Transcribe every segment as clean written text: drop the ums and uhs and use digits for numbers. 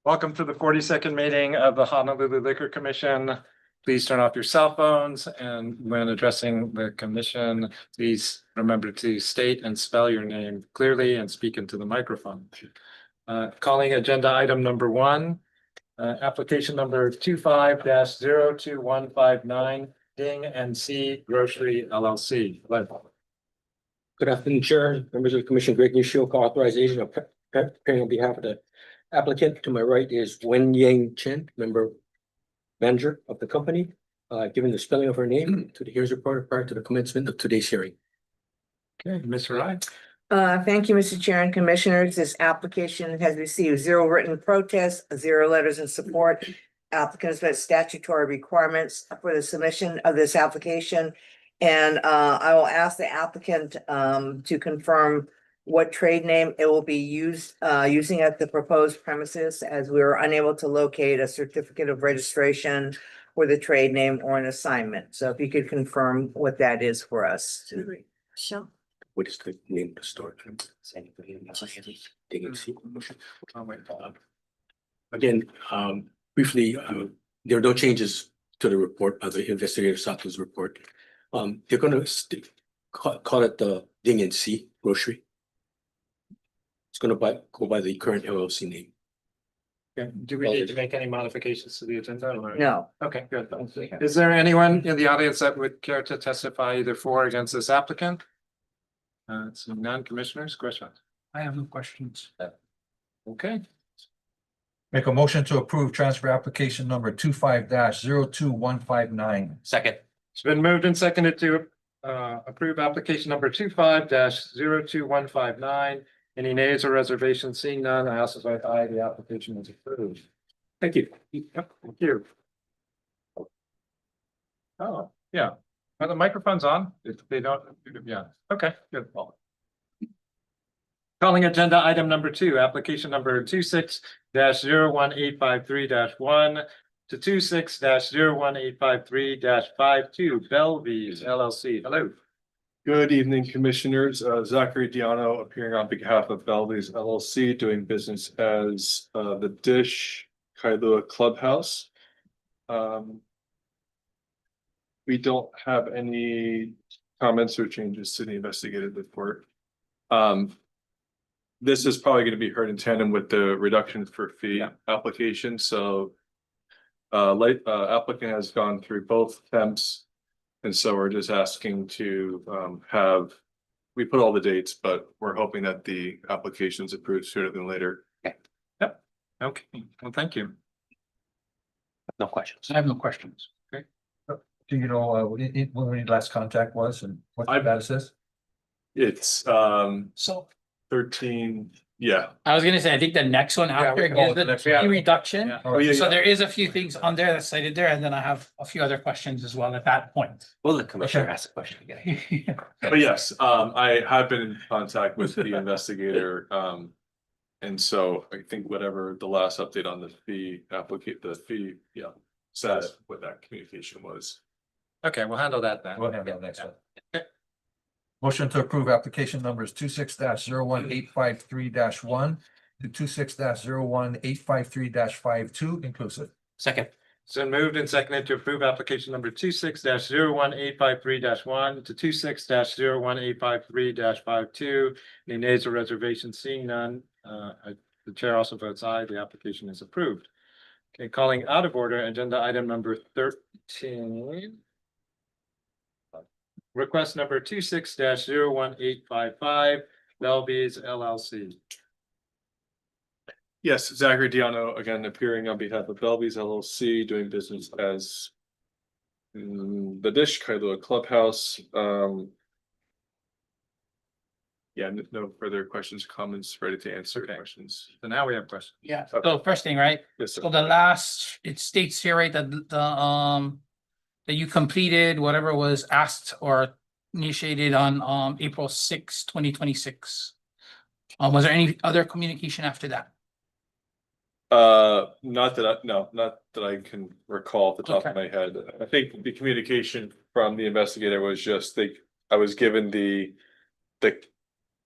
Welcome to the 42nd meeting of the Honolulu Liquor Commission. Please turn off your cell phones, and when addressing the commission, please remember to state and spell your name clearly and speak into the microphone. Calling agenda item number 1, application number 25-02159, Ding and C Grocery LLC. Good afternoon, Chair, members of the Commission. Greg Nishio, authorization of preparing on behalf of the applicant. To my right is Wen Yang Chen, manager of the company, given the spelling of her name to the hearings report prior to the commencement of today's hearing. Okay, Ms. Rai. Thank you, Mr. Chair and Commissioners. This application has received 0 written protests, 0 letters in support. Applicants met statutory requirements for the submission of this application. And I will ask the applicant to confirm what trade name it will be using at the proposed premises, as we were unable to locate a certificate of registration for the trade name or an assignment. So if you could confirm what that is for us. Sure. What is the name of the store? Again, briefly, there are no changes to the report of the investigator Sato's report. They're going to call it the Ding and C Grocery. It's going to go by the current LLC name. Okay. Do we need to make any modifications to the agenda? Or? No. Okay, good. Is there anyone in the audience that would care to testify either for or against this applicant? So non-commissioners, questions? I have no questions. Okay. Make a motion to approve transfer application number 25-02159. Second. It's been moved and seconded to approve application number 25-02159. Any nays or reservations? Seeing none, I also vote aye. The application is approved. Thank you. Yep, thank you. Oh, yeah. Are the microphones on? If they don't, yeah. Okay, good. Calling agenda item number 2, application number 26-01853-1 to 26-01853-52, Belvies LLC. Hello. Good evening, Commissioners. Zachary Diano appearing on behalf of Belvies LLC, doing business as the Dish Kailua Clubhouse. We don't have any comments or changes to the investigative report. This is probably going to be heard in tandem with the reduction for fee application. So applicant has gone through both temps. And so we're just asking to we put all the dates, but we're hoping that the application is approved sooner than later. Okay. Yep. Okay. Well, thank you. No questions. I have no questions. Okay. Do you know when the last contact was and what the status is? It's So 13. Yeah. I was gonna say, I think the next one after we call is it the the next fee one. reduction. Yeah. Oh, yeah. So there is a few things on there that's cited there, and then I have a few other questions as well at that point. Well, the commissioner Okay. asked a question again. But yes, I have been in contact with the investigator. And so I think whatever the last update on the fee says what that communication was. Okay, we'll handle that then. We'll handle that next one. Motion to approve application numbers 26-01853-1 to 26-01853-52 inclusive. Second. So moved and seconded to approve application number 26-01853-1 to 26-01853-52. Any nays or reservations? Seeing none, the chair also votes aye. The application is approved. Okay, calling out of order agenda item number 13. Request number 26-01855, Belvies LLC. Yes, Zachary Diano, again, appearing on behalf of Belvies LLC, doing business as the Dish Kailua Clubhouse. Yeah, no further questions, comments, ready to answer questions. So now we have questions. Yeah, Okay. so first thing, right? Yes, sir. So the last, it states here, right, that that you completed whatever was asked or initiated on April 6, 2026. Was there any other communication after that? Not that I can recall off the top of my head. I think the communication from the investigator was just I was given the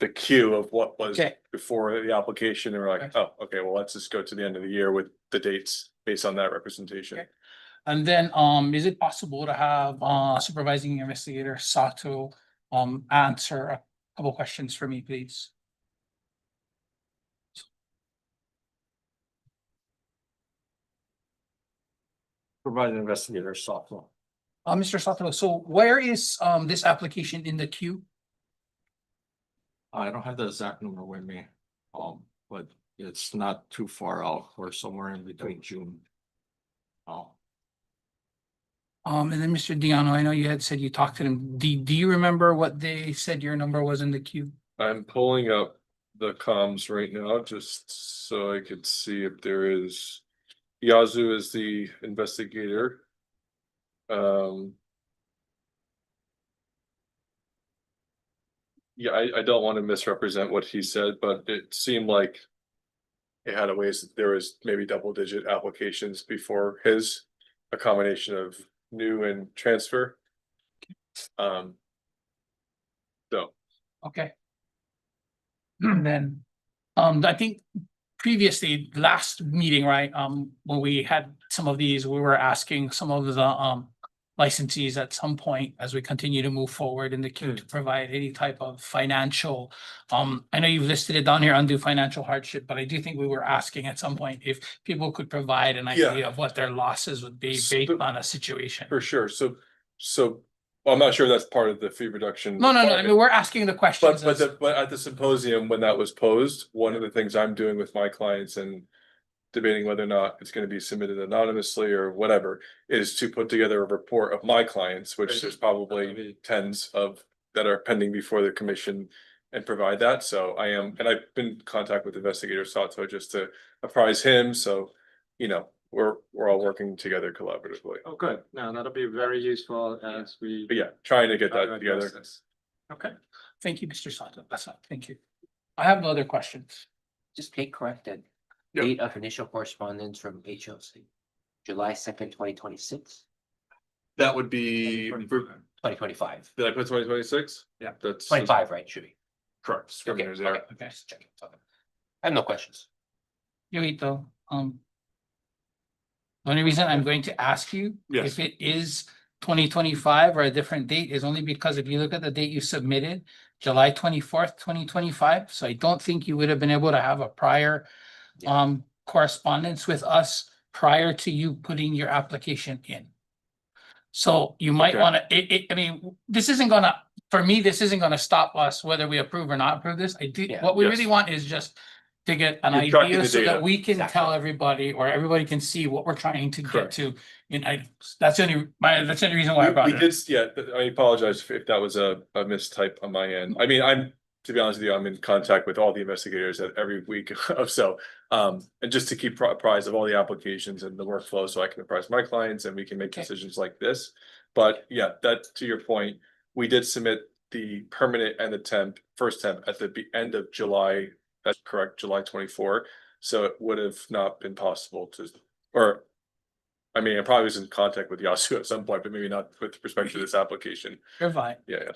the queue of what was Okay. before the application, and we're like, oh, okay, well, let's just go to the end of the year with the dates based on that representation. Okay. And then, is it possible to have, supervising investigator Sato, answer a couple questions for me, please? Provide an investigator software. Mr. Sato, so where is, this application in the queue? I don't have the exact number with me, but it's not too far out or somewhere in between June. And then Mr. Diano, I know you had said you talked to them. Do you remember what they said your number was in the queue? I'm pulling up the comms right now, just so I could see if there is. Yazoo is the investigator. Yeah, I don't want to misrepresent what he said, but it seemed like it had a ways, there was maybe double digit applications before his, a combination of new and transfer. So, Okay. Then, I think previously, last meeting, right, when we had some of these, we were asking some of the, licensees at some point as we continue to move forward in the queue to provide any type of financial. I know you've listed it down here, undue financial hardship, but I do think we were asking at some point if people could provide an idea of what their losses would be based on a situation. for sure, so well, I'm not sure that's part of the fee reduction. No, I requirement. mean, we're asking the questions. But at the symposium, when that was posed, one of the things I'm doing with my clients and debating whether or not it's gonna be submitted anonymously or whatever, is to put together a report of my clients, which there's probably tens of that are pending before the commission, and provide that. So I am, and I've been in contact with Investigator Sato just to apprise him, so, you know, we're all working together collaboratively. Oh, good. No, that'll be very useful as we. But yeah, trying to get that address together. this. Okay. Thank you, Mr. Sato. That's all. Thank you. I have no other questions. Just take corrected. Yeah. Date of initial correspondence from HOC, July 2nd, 2026, That would be, 2025. did I put 2026? Yeah. That's 25, right? Should be. correct. Okay, Scrivener's okay, error. okay, just checking. Okay. I have no questions. Yoito, the only reason I'm going to ask you Yes. if it is 2025 or a different date is only because if you look at the date you submitted, July 24th, 2025. So I don't think you would have been able to have a prior Yeah. correspondence with us prior to you putting your application in. So you might Okay. want to, I mean, this isn't gonna, for me, this isn't gonna stop us whether we approve or not approve this. Yeah. What we Yes. really want is just to get an You're tracking idea the so data. that we can Exactly. tell everybody or everybody can see what we're trying to get Correct. to. And that's the only, that's the only reason why I brought We it up. did, yeah, I apologize if that was a mistype on my end. I mean, to be honest with you, I'm in contact with all the investigators every week of so. And just to keep apprised of all the applications and the workflow, so I can apprise my clients and we can make Okay. decisions like this. But yeah, that, to your point, we did submit the permanent and the first temp at the end of July. That's correct, July 24. So it would have not been possible to, or. I mean, I probably was in contact with Yasu at some point, but maybe not with respect to this application. You're fine. Yeah,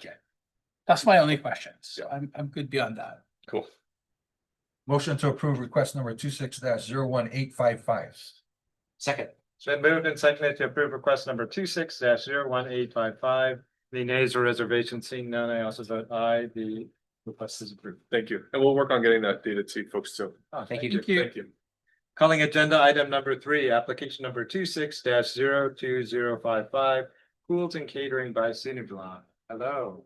That's my only questions. Yeah. I'm good beyond that. cool. Motion to approve request number 26-01855. Second, It's been moved and seconded to approve request number 26-01855. The nays or reservations seeing none, I also vote aye. The request is approved. Thank you. And we'll work on getting that data to you folks too. Oh, Thank you. Thank you. Thank you. Calling agenda item number 3, application number 26-02055, Pools and Catering by Cineblanc. Hello.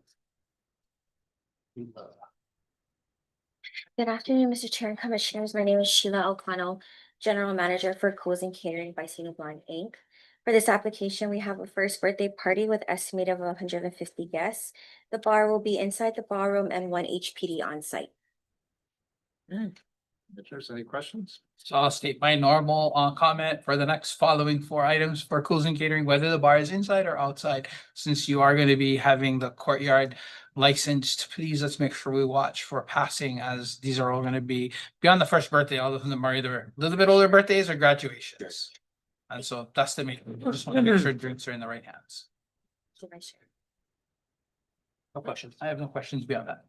Good afternoon, Mr. Chair and Commissioners. My name is Sheila O'Connell, General Manager for Cools and Catering by Cineblanc Inc. For this application, we have a first birthday party with estimated of 150 guests. The bar will be inside the ballroom and 1 HPD on site. Commissioners, any questions? So I'll state my normal comment for the next following 4 items for Cools and Catering, whether the bar is inside or outside. Since you are going to be having the courtyard licensed, please let's make sure we watch for passing, as these are all going to be beyond the first birthday, all of them are either a little bit older birthdays or graduations. And so that's the main, just want to make sure drinks are in the right hands. So, Vice Chair. No questions. I have no questions beyond that.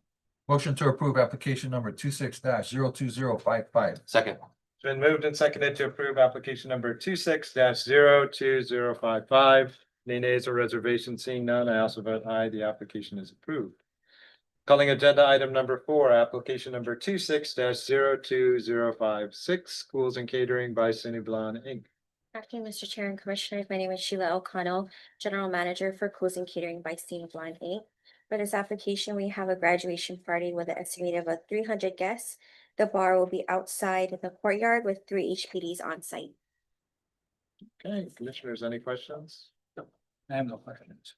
Motion to approve application number 26-02055. Second. It's been moved and seconded to approve application number 26-02055. Any nays or reservations? Seeing none, I also vote aye. The application is approved. Calling agenda item number 4, application number 26-02056, Schools and Catering by Cineblan Inc. Afternoon, Mr. Chair and Commissioners. My name is Sheila O'Connell, General Manager for Cruising Catering by Blind Inc. For this application, we have a graduation party with an estimate of 300 guests. The bar will be outside the courtyard with 3 HPDs on site. Okay, commissioners, any questions? I have no questions.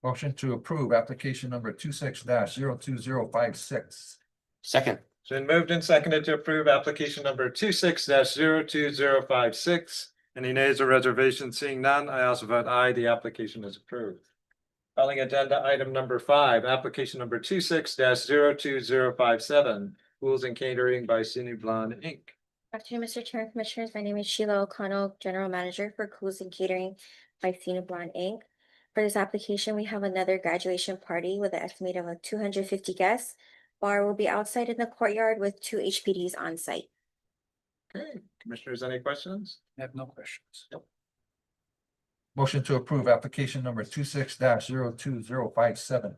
Motion to approve application number 26-02056. Second. It's been moved and seconded to approve application number 26-02056. Any nays or reservations? Seeing none, I also vote aye. The application is approved. Calling agenda item number 5, application number 26-02057, Schools and Catering by Cineblan Inc. Afternoon, Mr. Chair and Commissioners. My name is Sheila O'Connell, General Manager for Cruising Catering by Blonde Inc. For this application, we have another graduation party with an estimate of 250 guests. Bar will be outside in the courtyard with 2 HPDs on site. Okay, commissioners, any questions? I have no questions. Motion to approve application number 26-02057.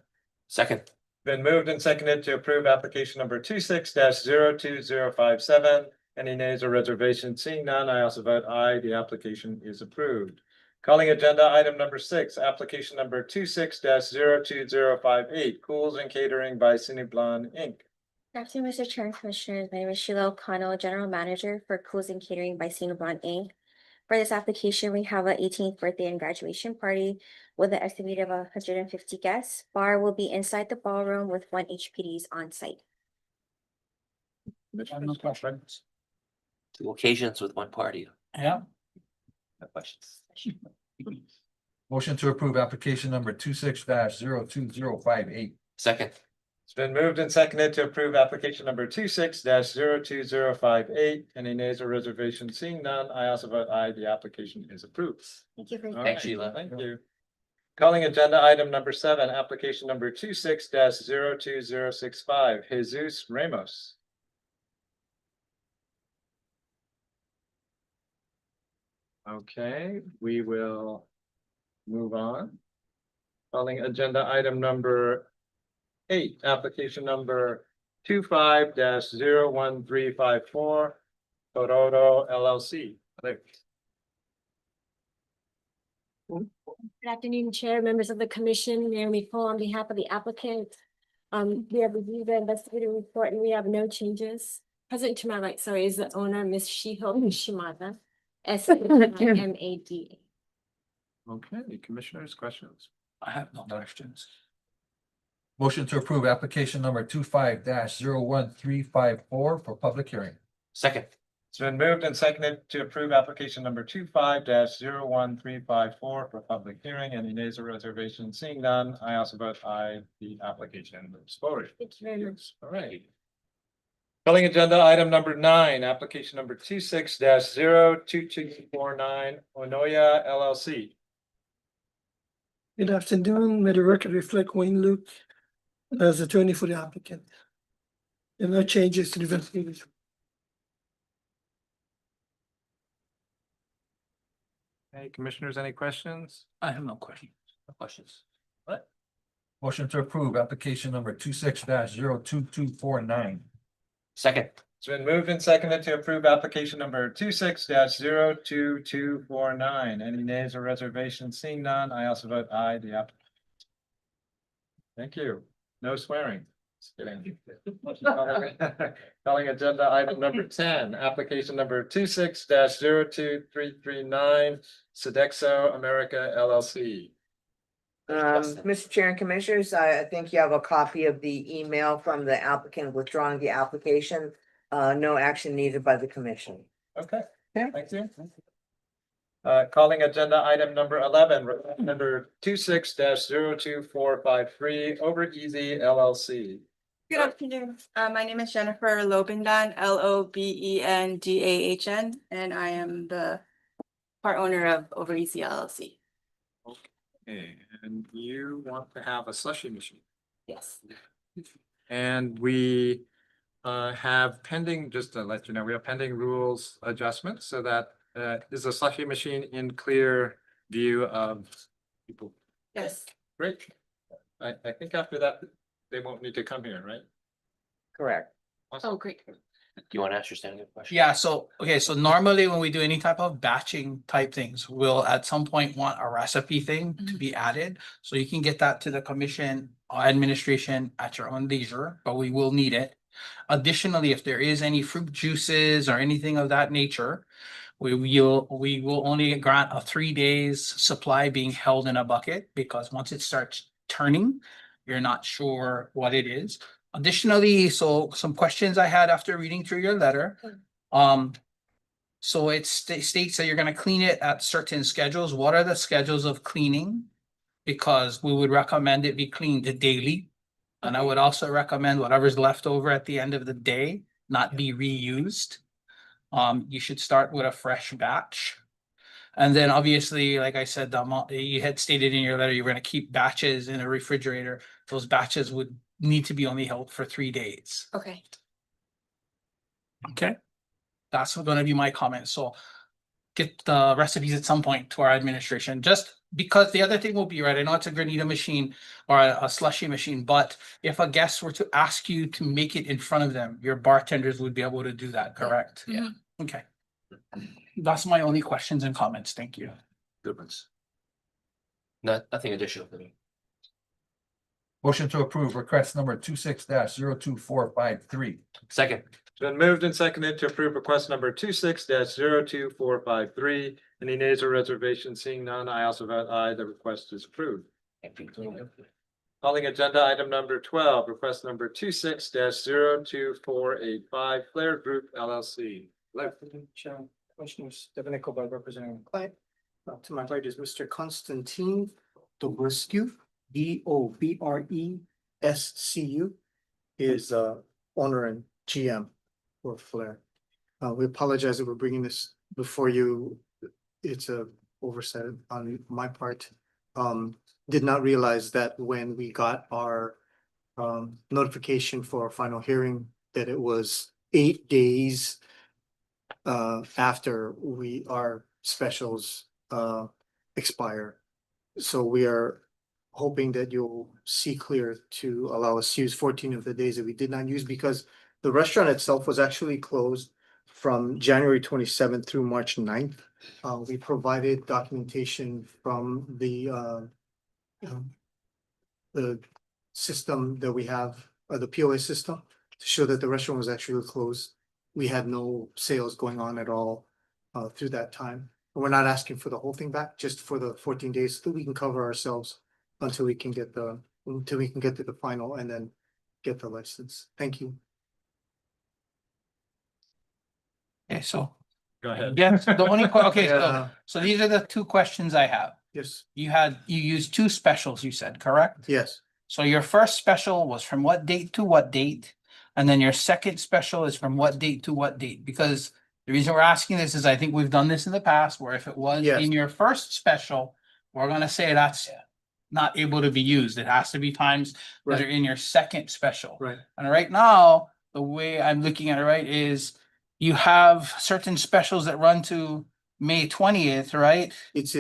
Second. Been moved and seconded to approve application number 26-02057. Any nays or reservations? Seeing none, I also vote aye. The application is approved. Calling agenda item number 6, application number 26-02058, Schools and Catering by Cineblan Inc. Good afternoon, Mr. Chair and Commissioners. My name is Sheila O'Connell, General Manager for Cruising Catering by Blonde Inc. For this application, we have an 18th birthday and graduation party with an estimate of 150 guests. Bar will be inside the ballroom with 1 HPDs on site. I have no questions. 2 occasions with 1 party. Yeah. No questions. Motion to approve application number 26-02058. Second. It's been moved and seconded to approve application number 26-02058. Any nays or reservations? Seeing none, I also vote aye. The application is approved. Thank you for your All Thanks, right, Sheila. Thank you. Calling agenda item number 7, application number 26-02065, Jesus Ramos. Okay, we will move on. Calling agenda item number 8, application number 25-01354, Bodega LLC. Good afternoon, Chair, members of the Commission, Naomi Cole on behalf of the applicant. We have reviewed the investigative report and we have no changes. Present to my right, sorry, is the owner, Ms. Shiho Nishimada, SMADA. Okay, commissioners, questions? I have no questions. Motion to approve application number 25-01354 for public hearing. Second. It's been moved and seconded to approve application number 25-01354 for public hearing. Any nays or reservations? Seeing none, I also vote aye. The application moves forward. Thank you very much. All right. Calling agenda item number 9, application number 26-02249, Onoya LLC. Good afternoon. May the record reflect Wayne Luke as attorney for the applicant. There are no changes to the investigative. Hey, commissioners, any questions? I have no questions. No questions. Motion to approve application number 26-02249. Second. It's been moved and seconded to approve application number 26-02249. Any nays or reservations? Seeing none, I also vote aye. The applicant. Thank you. No swearing. Just kidding. Calling agenda item number 10, application number 26-02339, Sedexo America LLC. Mr. Chair and Commissioners, I think you have a copy of the email from the applicant withdrawing the application. No action needed by the commission. Okay, Yeah. thank you. Calling agenda item number 11, number 26-02453, Over Easy LLC. Good afternoon. My name is Jennifer Lobendan, Lobendahan, and I am the part owner of Over Easy LLC. Okay, and you want to have a slushy machine? Yes. And we have pending, just to let you know, we have pending rules adjustments so that is a slushy machine in clear view of people. Yes. Great. I think after that, they won't need to come here, right? Correct. Oh, great. Do you want to ask your standing question? Yeah, so, okay, so normally when we do any type of batching type things, we'll at some point want a recipe thing to be added. So you can get that to the commission administration at your own leisure, but we will need it. Additionally, if there is any fruit juices or anything of that nature, we will only grant a 3 days supply being held in a bucket, because once it starts turning, you're not sure what it is. Additionally, so some questions I had after reading through your letter. So it states that you're gonna clean it at certain schedules. What are the schedules of cleaning? Because we would recommend it be cleaned daily. And I would also recommend whatever's left over at the end of the day not be reused. You should start with a fresh batch. And then obviously, like I said, the amount you had stated in your letter, you're gonna keep batches in a refrigerator. Those batches would need to be only held for 3 days. Okay. Okay? That's gonna be my comment. So get the recipes at some point to our administration, just because the other thing will be, right, I know it's a granita machine or a slushy machine, but if a guest were to ask you to make it in front of them, your bartenders would be able to do that, correct? Yeah. Okay. That's my only questions and comments. Thank you. Good ones. Nothing additional for me. Motion to approve request number 26-02453. Second. It's been moved and seconded to approve request number 26-02453. Any nays or reservations? Seeing none, I also vote aye. The request is approved. Calling agenda item number 12, request number 26-02485, Flair Group LLC. Commissioners, Devin Echobar representing the client. To my right is Mr. Konstantin Dobrescu, Dobrescu, is owner and GM for Flair. We apologize that we're bringing this before you. It's a oversight on my part. Did not realize that when we got our notification for our final hearing, that it was 8 days after our specials expire. So we are hoping that you'll see clear to allow us to use 14 of the days that we did not use, because the restaurant itself was actually closed from January 27th through March 9th. We provided documentation from the system that we have, the POS system, to show that the restaurant was actually closed. We had no sales going on at all through that time. And we're not asking for the whole thing back, just for the 14 days, so we can cover ourselves until we can get to the final and then get the license. Thank you. Okay, so, Go ahead. yes, the only, okay, Yeah. so these are the two questions I have. Yes, You used 2 specials, you said, correct? yes, So your first special was from what date to what date? And then your second special is from what date to what date? Because the reason we're asking this is I think we've done this in the past, where if it was Yes. in your first special, we're gonna say that's not able to be used. It has to be times that are right, in your second special. right. And right now, the way I'm looking at it, right, is you have certain specials that run to May 20th, right? It's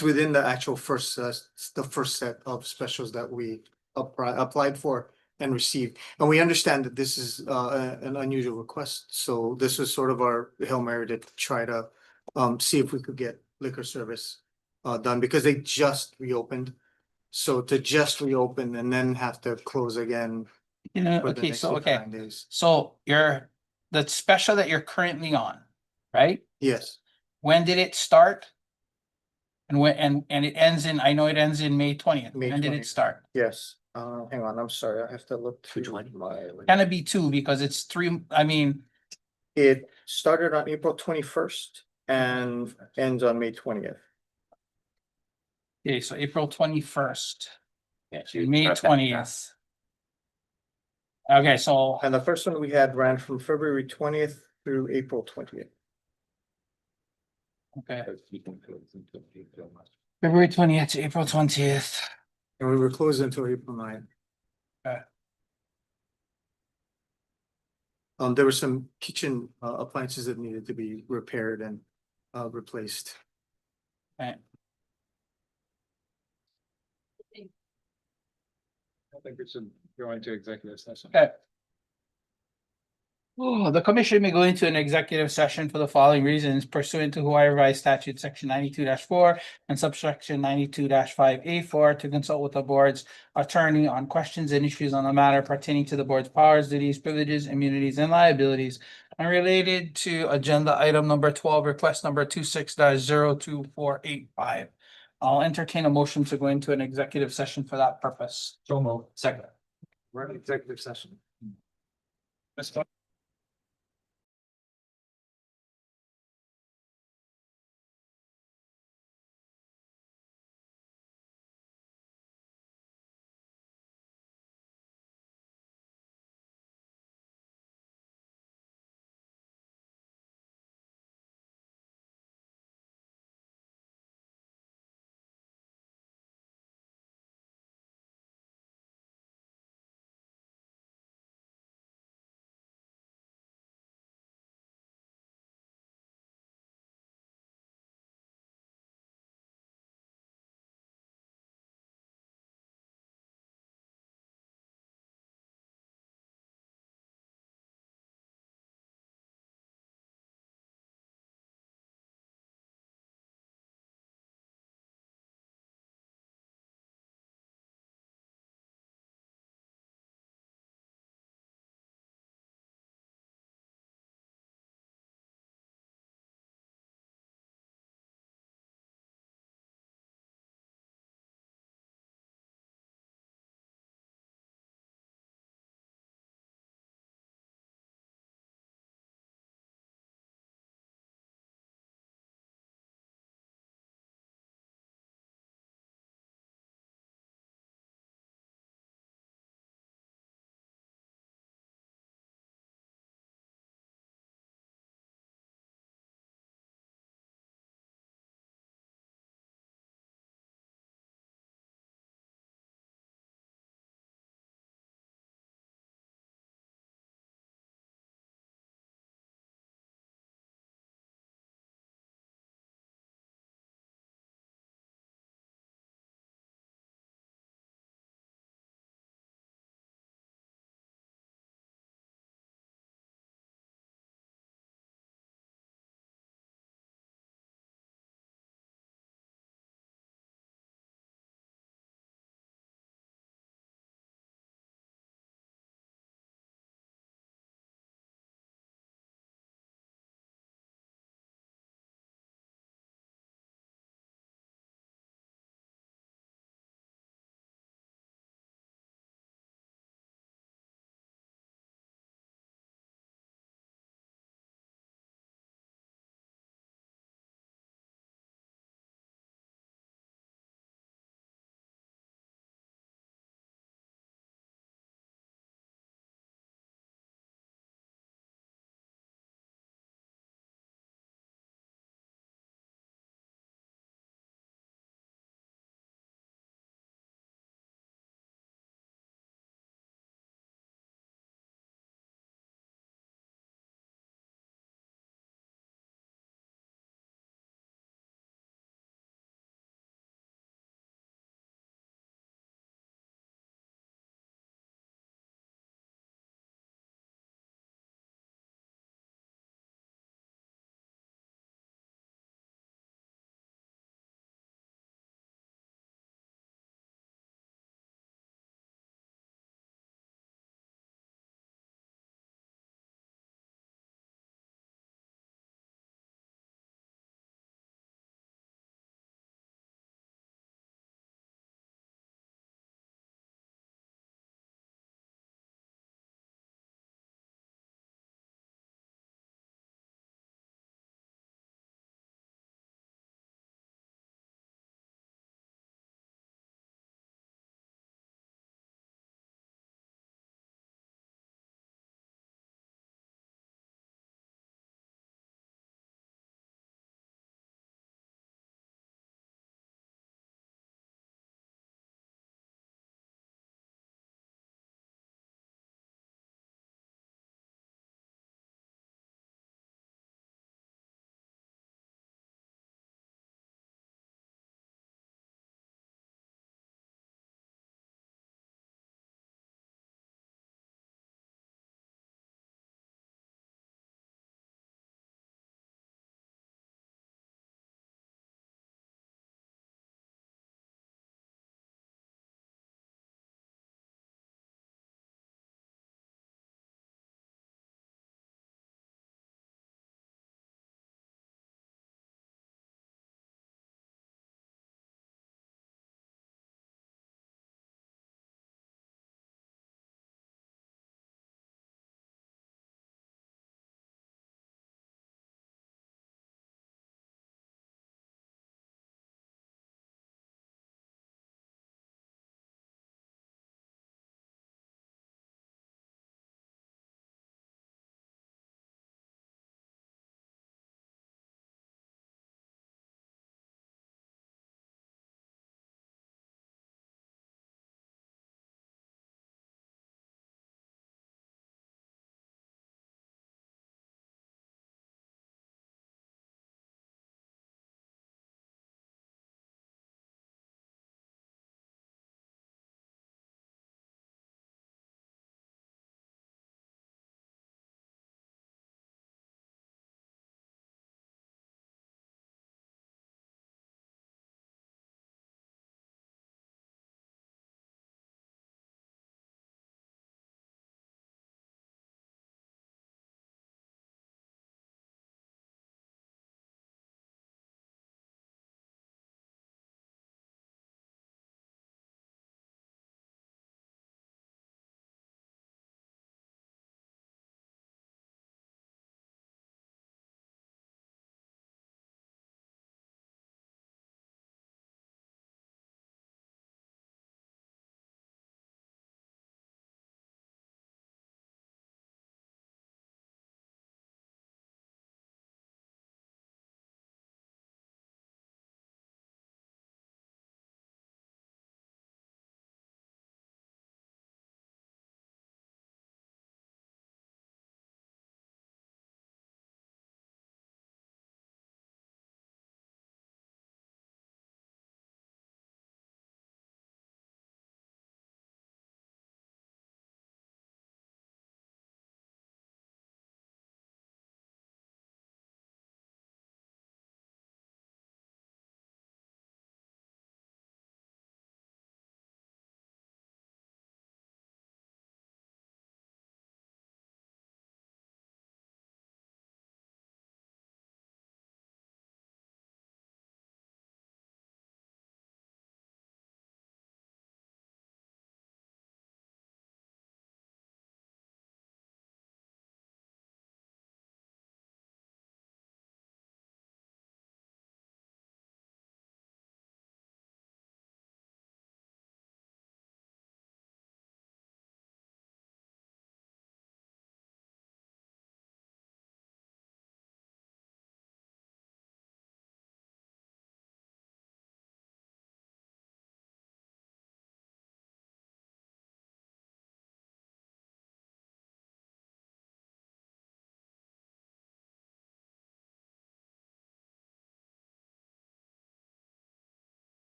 within the actual first set of specials that we applied for and received. And we understand that this is an unusual request, so this was sort of our Hail Mary to try to see if we could get liquor service done, because they just reopened. So to just reopen and then have to close again You know, for the okay, next so, okay, 9 days. so the special that you're currently on, right? Yes, When did it start? And when, and it ends in, I know it ends in May 20th. May When did 20th. it start? yes. Hang on, I'm sorry, I have to look Which through one? my. Can it be 2 because it's 3, I mean, It started on April 21st and ends on May 20th. okay, so April 21st, Yeah, to May 20th. Okay, so, And the first one we had ran from February 20th through April 20th. okay, February 20th to April 20th. And we were closed until April 9th. there were some kitchen appliances that needed to be repaired and replaced. I think we should go into executive session. Okay. Oh, the commission may go into an executive session for the following reasons pursuant to Hawaii Revised Statute Section 92-4 and subsection 92-5A4 to consult with the board's attorney on questions and issues on the matter pertaining to the board's powers, duties, privileges, immunities, and liabilities and related to agenda item number 12, request number 26-02485. I'll entertain a motion to go into an executive session for that purpose. So moved. Second. We're in executive session.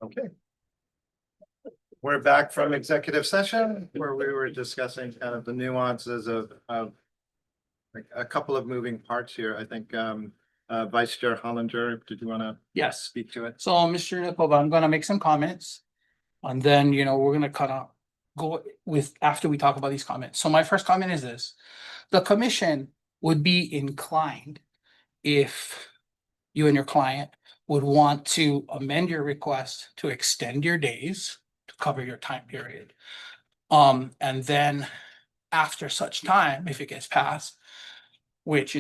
Okay. We're back from executive session where we were discussing kind of the nuances of like a couple of moving parts here. I think Vice Chair Hollinger, did you want to Yes. speak to it? So, Mr. Nikova, I'm gonna make some comments. And then, we're gonna go with, after we talk about these comments. So my first comment is this: the commission would be inclined if you and your client would want to amend your request to extend your days to cover your time period. And then after such time, if it gets passed, which,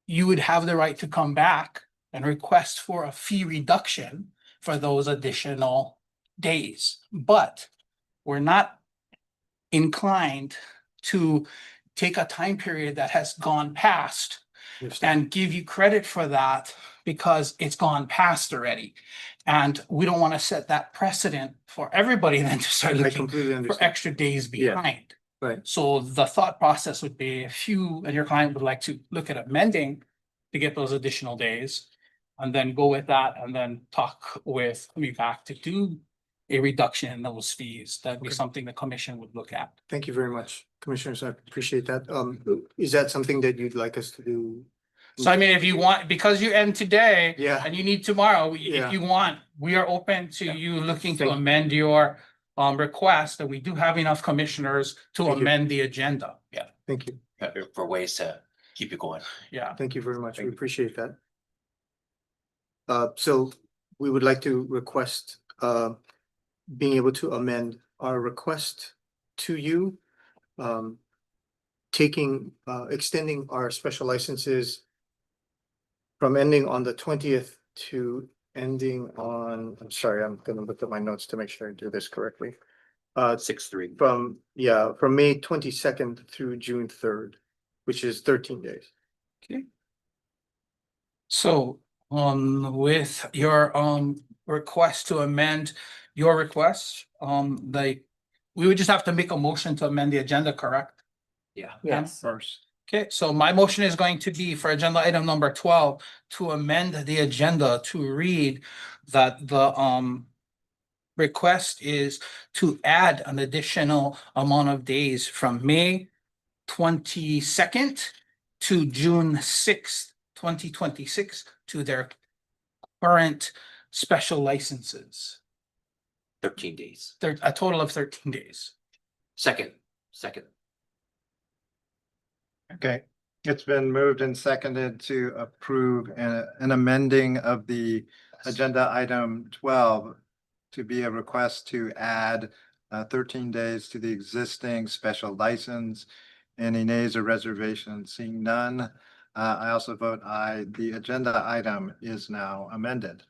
you would have the right to come back and request for a fee reduction for those additional days. But we're not inclined to take a time period that has gone past and give you credit for that because it's gone past already. And we don't want to set that precedent for everybody then to start I looking completely for understand. extra days Yeah. behind. Right. So the thought process would be, if you and your client would like to look at amending to get those additional days, and then go with that, and then talk with back to do a reduction in those fees, that'd be Okay. something the commission would look at. Thank you very much, Commissioners. I appreciate that. Is that something that you'd like us to do? So I mean, if you want, because you end today Yeah. and you need tomorrow, Yeah. if you want, we are open to you looking to Thank you. amend your request, and we do have enough commissioners to Thank you. amend the agenda. Yeah, Thank you. For ways to keep it going. yeah. Thank you very much. We Thank you. appreciate that. So we would like to request being able to amend our request to you. Extending our special licenses from ending on the 20th to ending on, I'm sorry, I'm gonna look at my notes to make sure I do this correctly. 6/3. From May 22nd through June 3rd, which is 13 days. So, with your request to amend your request, we would just have to make a motion to amend the agenda, correct? Yeah. Yes. First. Okay, so my motion is going to be for agenda item number 12 to amend the agenda to read that the request is to add an additional amount of days from May 22nd to June 6th, 2026 to their current special licenses. 13 days. A total of 13 days. Second. Okay, it's been moved and seconded to approve an amending of the agenda item 12 to be a request to add 13 days to the existing special license. Any nays or reservations? Seeing none, I also vote aye. The agenda item is now amended.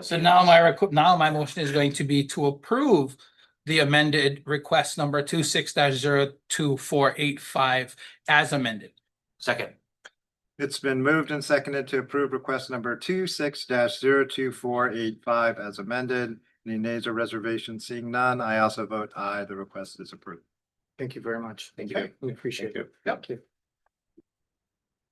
So now my motion is going to be to approve the amended request number 26-02485 as amended. Second. It's been moved and seconded to approve request number 26-02485 as amended. Any nays or reservations? Seeing none, I also vote aye. The request is approved. Thank you very much. Thank you. We appreciate it. Thank you.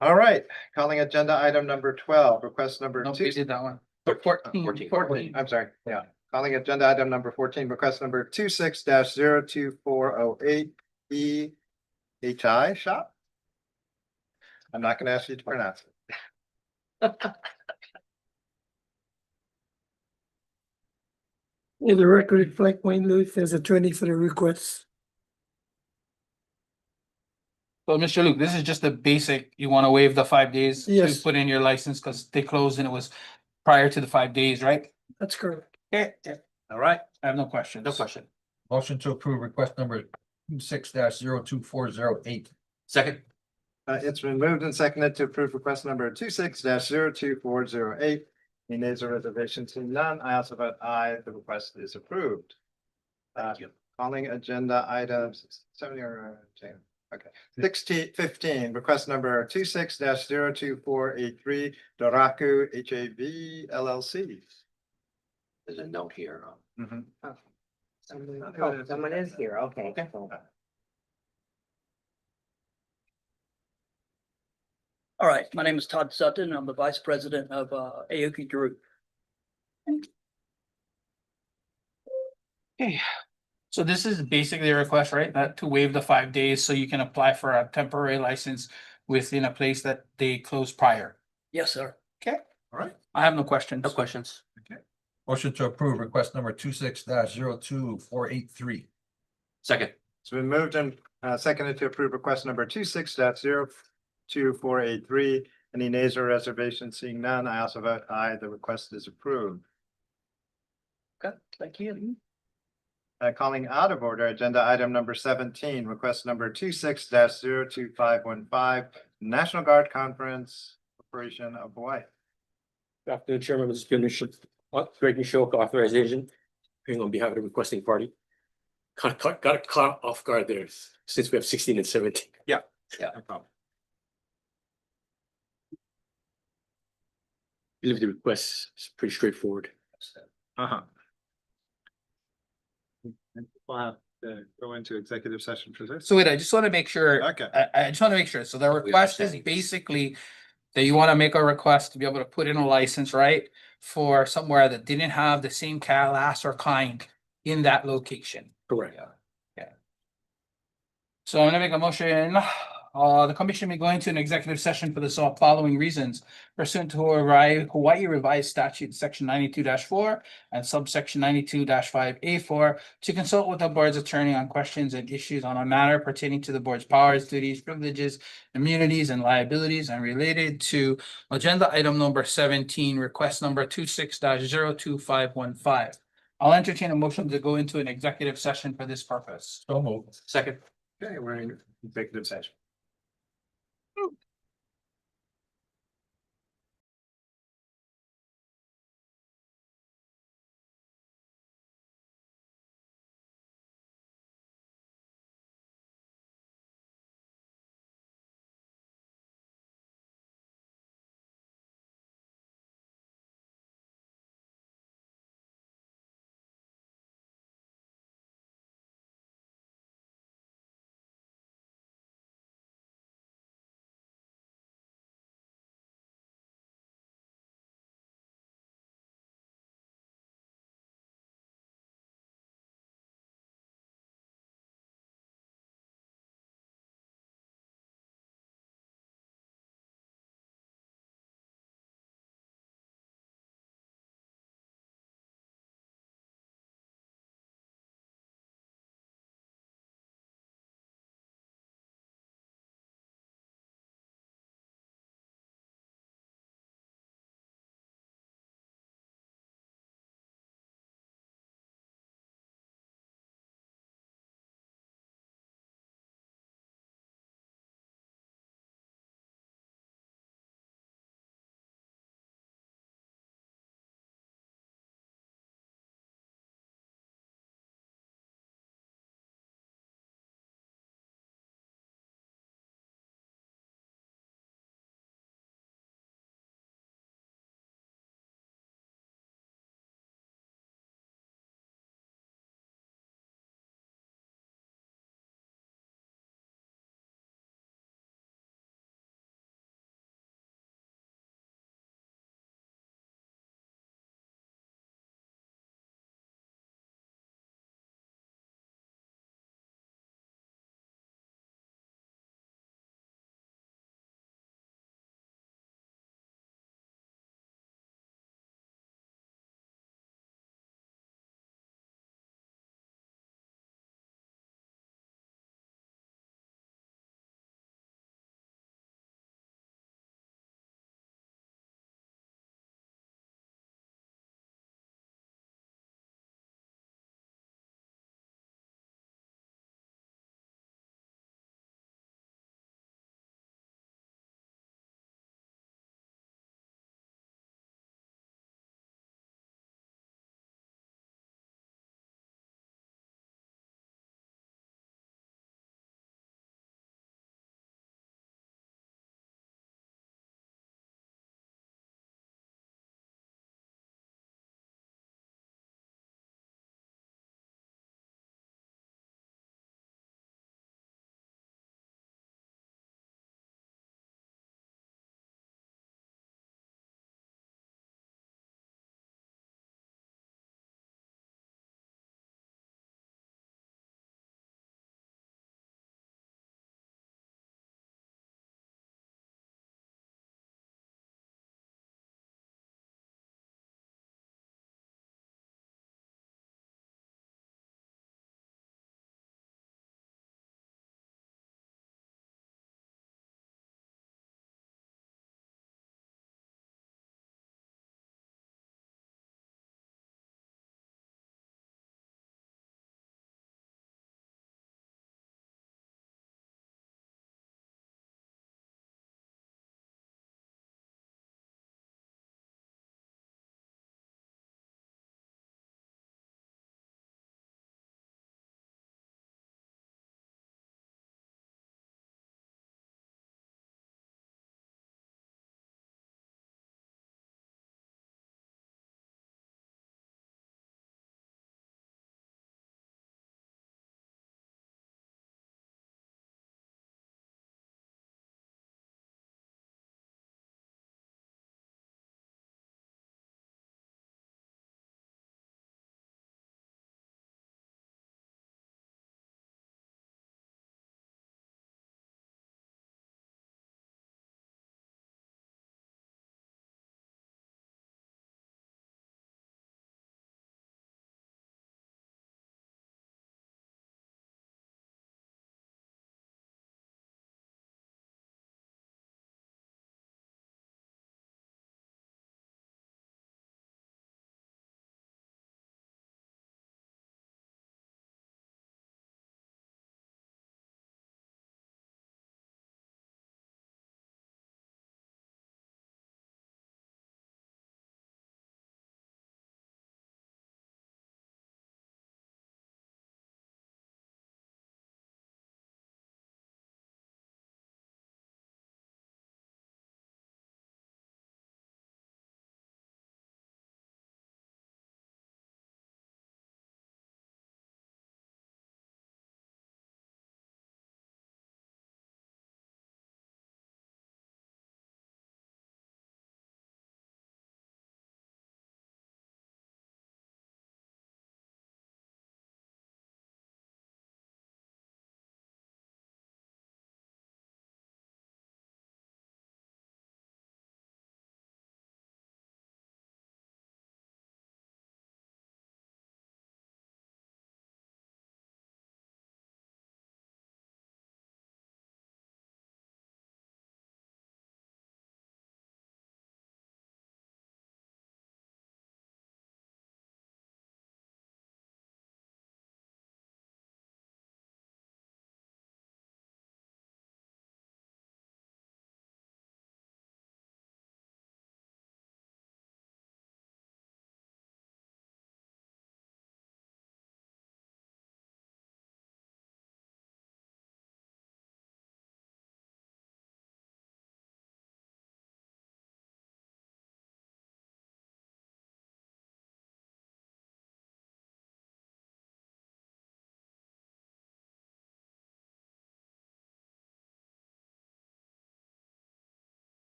All right, calling agenda item number 12, request number No, 2. we did that one. 14. I'm sorry, yeah. Calling agenda item number 14, request number 26-02408 EHI shop. I'm not gonna ask you to pronounce it. In the record, reflect Wayne Luke as attorney for the request. So, Mr. Luke, this is just the basic, you want to waive the 5 days to Yes. put in your license because they closed and it was prior to the 5 days, right? That's correct. Okay, all right, I have no questions. No question. Motion to approve request number 26-02408. Second. It's been moved and seconded to approve request number 26-02408. Any nays or reservations? Seeing none, I also vote aye. The request is approved. Thank you. Calling agenda items 70 or 10. Okay, 15, request number 26-02483 Doraku HAV LLC. There's a note here. Mhm. Oh, someone is here, okay. All right, my name is Todd Sutton. I'm the Vice President of Aoki Group. Okay, so this is basically a request, right, that to waive the 5 days so you can apply for a temporary license within a place that they closed prior. Yes, sir. Okay, All right. I have no questions. No questions. Motion to approve request number 26-02483. Second. It's been moved and seconded to approve request number 26-02483. Any nays or reservations? Seeing none, I also vote aye. The request is approved. Okay, thank you. Calling out of order, agenda item number 17, request number 26-02515, National Guard Conference Corporation of Hawaii. Good afternoon, Chairman, Mrs. Commissioner, Greg Nishioka, authorization, appearing on behalf of the requesting party. Got caught off guard there since we have 16 and 17. Yeah. Yeah. No problem. I believe the request is pretty straightforward. Uh-huh. We'll have to go into executive session for this. So wait, I just want to make sure. Okay. I just want to make sure. So the request is basically that you want to make a request to be able to put in a license, right? For somewhere that didn't have the same class or kind in that location. Correct. So I'm gonna make a motion, the commission may go into an executive session for the following reasons. Pursuant to Hawaii revised statute section 92-4 and subsection 92-5A4 to consult with the board's attorney on questions and issues on a matter pertaining to the board's powers, duties, privileges, immunities, and liabilities, and related to agenda item number 17, request number 26-02515. I'll entertain a motion to go into an executive session for this purpose. So moved. Second. Okay, we're in executive session.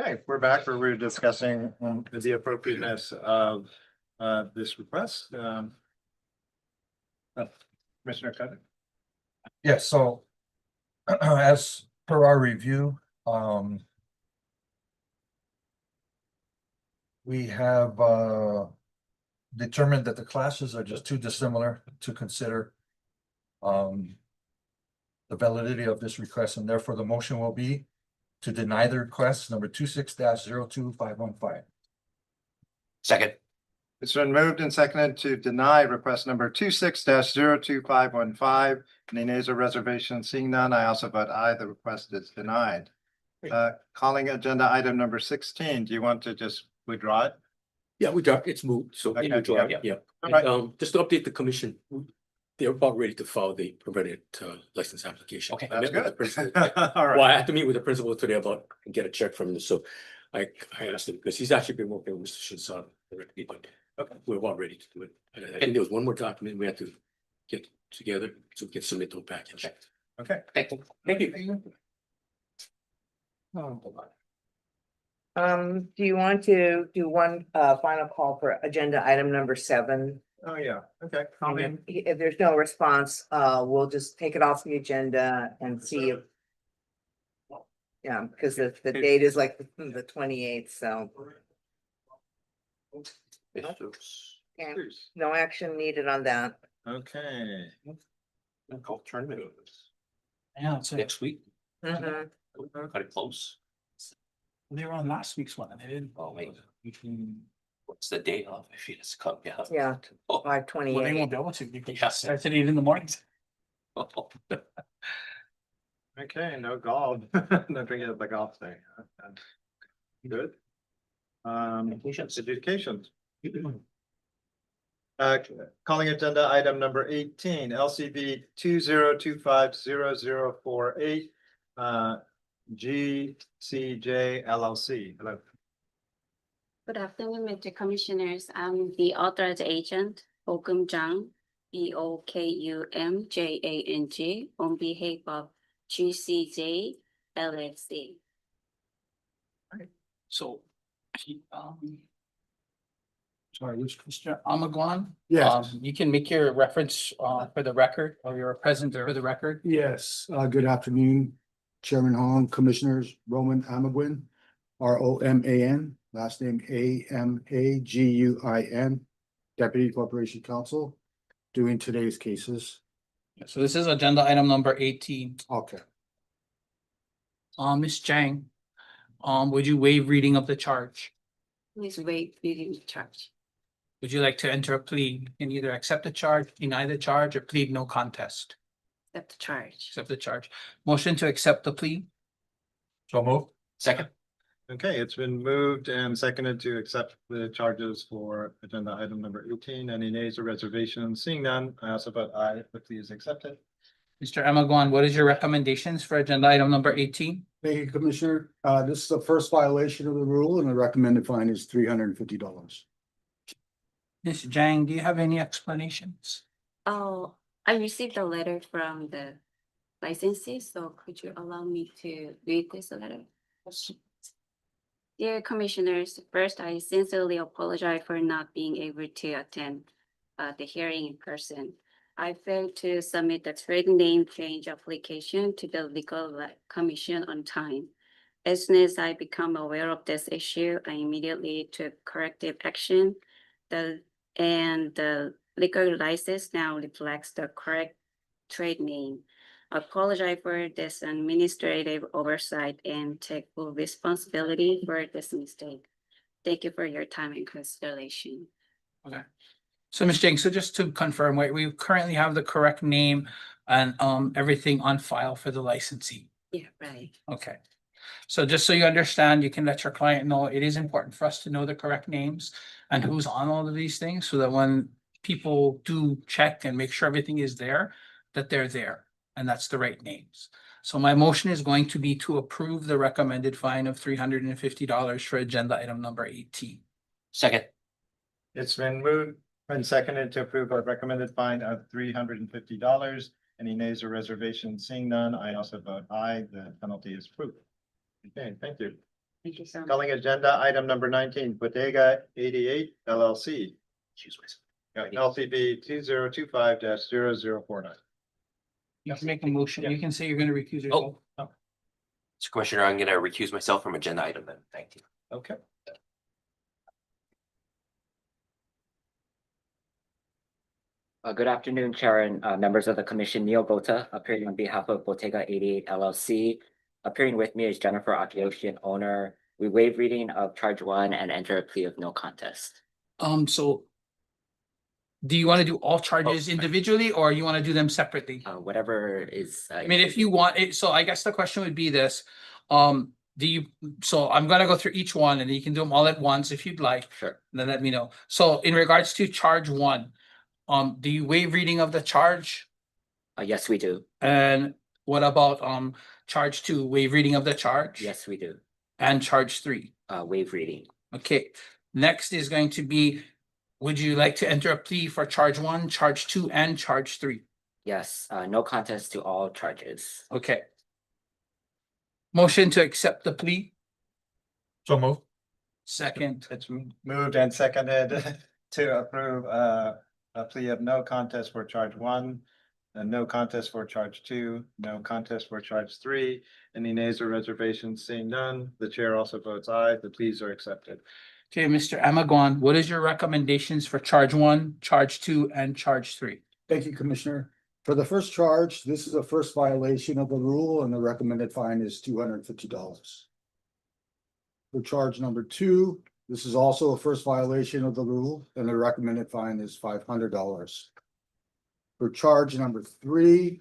Okay, we're back where we're discussing the appropriateness of this request. Commissioner Cutter. Yes, so as per our review, we have determined that the classes are just too dissimilar to consider the validity of this request, and therefore the motion will be to deny the request number 26-02515. Second. It's been moved and seconded to deny request number 26-02515. Any nays or reservations? Seeing none, I also vote aye. The request is denied. Calling agenda item number 16. Do you want to just withdraw it? Yeah, we got, it's moved, so Okay, we withdraw it, yeah. yeah. All right. Just to update the commission, they're about ready to file the permitted license application. Okay. I met with the That's good. principal. All Well, right. I had to meet with the principal today about and get a check from him, so I asked him, because he's actually been working with Mr. Shinsan directly, but we're about ready to do it. And I think there was one more document we had to get together so we can submit the package. Okay. Thank you. Thank you. Do you want to do one final call for agenda item number 7? Oh, yeah. Okay. And then if there's no response, we'll just take it off the agenda and see if. Yeah, because the date is like the 28th, so. Yeah, no action needed on that. Okay. Tournament. Yeah, it's Next week, Mhm. got it close. they were on last week's one, and they didn't. Oh, wait. What's the date of if you just come, yeah. Yeah, Oh. 5/28. Well, they won't be able to, because Yes. starts at 8 in the morning. Okay, no golf. No drinking at the golf thing. Good. Education. Calling agenda item number 18, LCB 20250048. GCJ LLC. Hello. Good afternoon, Mr. Commissioners. I'm the authorized agent, Bokum Jang, BOKUMJANG, on behalf of GCJ LLC. So, sorry, which Mr. Amagwan? Yes. You can make your reference for the record, or your present for the record. Yes, good afternoon, Chairman Hong, Commissioners, Roman Amaguin, ROMAN, last name AMAGUIN, Deputy Corporation Counsel, doing today's cases. So this is agenda item number 18. Okay. Ms. Jang, would you waive reading of the charge? Please wait reading the charge. Would you like to enter a plea? You can either accept the charge, deny the charge, or plead no contest. Accept the charge. Accept the charge. Motion to accept the plea. So move. Second. Okay, it's been moved and seconded to accept the charges for agenda item number 18. Any nays or reservations? Seeing none, I also vote aye. The plea is accepted. Mr. Amagwan, what is your recommendations for agenda item number 18? Thank you, Commissioner. This is the first violation of the rule and the recommended fine is $350. Ms. Jang, do you have any explanations? Oh, I received a letter from the licensee, so could you allow me to read this letter? Dear Commissioners, first, I sincerely apologize for not being able to attend the hearing in person. I failed to submit the trade name change application to the Legal Commission on time. As soon as I become aware of this issue, I immediately took corrective action. The liquor license now reflects the correct trade name. I apologize for this administrative oversight and take full responsibility for this mistake. Thank you for your time and consideration. Okay. So Ms. Jang, so just to confirm, we currently have the correct name and everything on file for the licensee. Yeah, right. Okay. So just so you understand, you can let your client know it is important for us to know the correct names and who's on all of these things, so that when people do check and make sure everything is there, that they're there and that's the right names. So my motion is going to be to approve the recommended fine of $350 for agenda item number 18. Second. It's been moved and seconded to approve a recommended fine of $350. Any nays or reservations? Seeing none, I also vote aye. The penalty is approved. Okay, thank you. Thank you so much. Calling agenda item number 19, Bodega 88 LLC. Choose myself. LCB 2025-0049. You can make a motion. You can say you're gonna recuse yourself. Mr. Commissioner, I'm gonna recuse myself from agenda item then. Thank you. Okay. Good afternoon, Chair and members of the commission. Neil Gota, appearing on behalf of Bodega 88 LLC. Appearing with me is Jennifer Akioshi, owner. We waive reading of charge 1 and enter a plea of no contest. So do you want to do all charges individually or you want to do them separately? Whatever is. I mean, if you want it, so I guess the question would be this. Do you, so I'm gonna go through each one and you can do them all at once if you'd like. Sure. Then let me know. So in regards to charge 1, do you waive reading of the charge? Yes, we do. And what about charge 2, waive reading of the charge? Yes, we do. And charge 3? Waive reading. Okay, next is going to be, would you like to enter a plea for charge 1, charge 2, and charge 3? Yes, no contest to all charges. Okay. Motion to accept the plea, So move. second, It's moved and seconded to approve a plea of no contest for charge 1, and no contest for charge 2, no contest for charge 3. Any nays or reservations? Seeing none, the chair also votes aye. The pleas are accepted. okay, Mr. Amagon, what is your recommendations for charge 1, charge 2, and charge 3? Thank you, Commissioner. For the first charge, this is a first violation of the rule and the recommended fine is $250. For charge number 2, this is also a first violation of the rule and the recommended fine is $500. For charge number 3,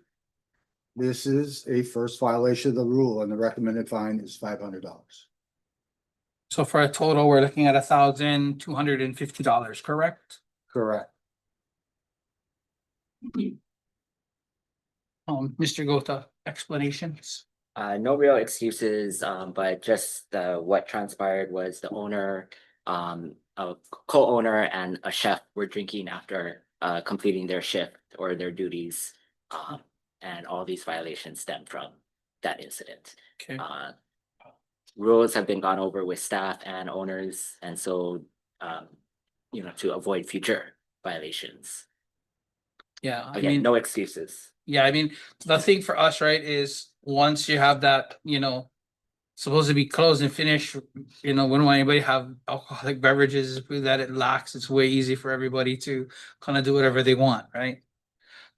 this is a first violation of the rule and the recommended fine is $500. So for a total, we're looking at $1,250, correct? Correct. Mr. Gota, explanations? No real excuses, but just what transpired was the owner, a co-owner and a chef were drinking after completing their shift or their duties. And all these violations stem from that incident. Okay. Rules have been gone over with staff and owners, and so to avoid future violations. Yeah, I Again, mean, no excuses. yeah, I mean, the thing for us, right, is once you have that, supposed to be closed and finished, we don't want anybody to have alcoholic beverages that it lacks. It's way easy for everybody to kind of do whatever they want, right?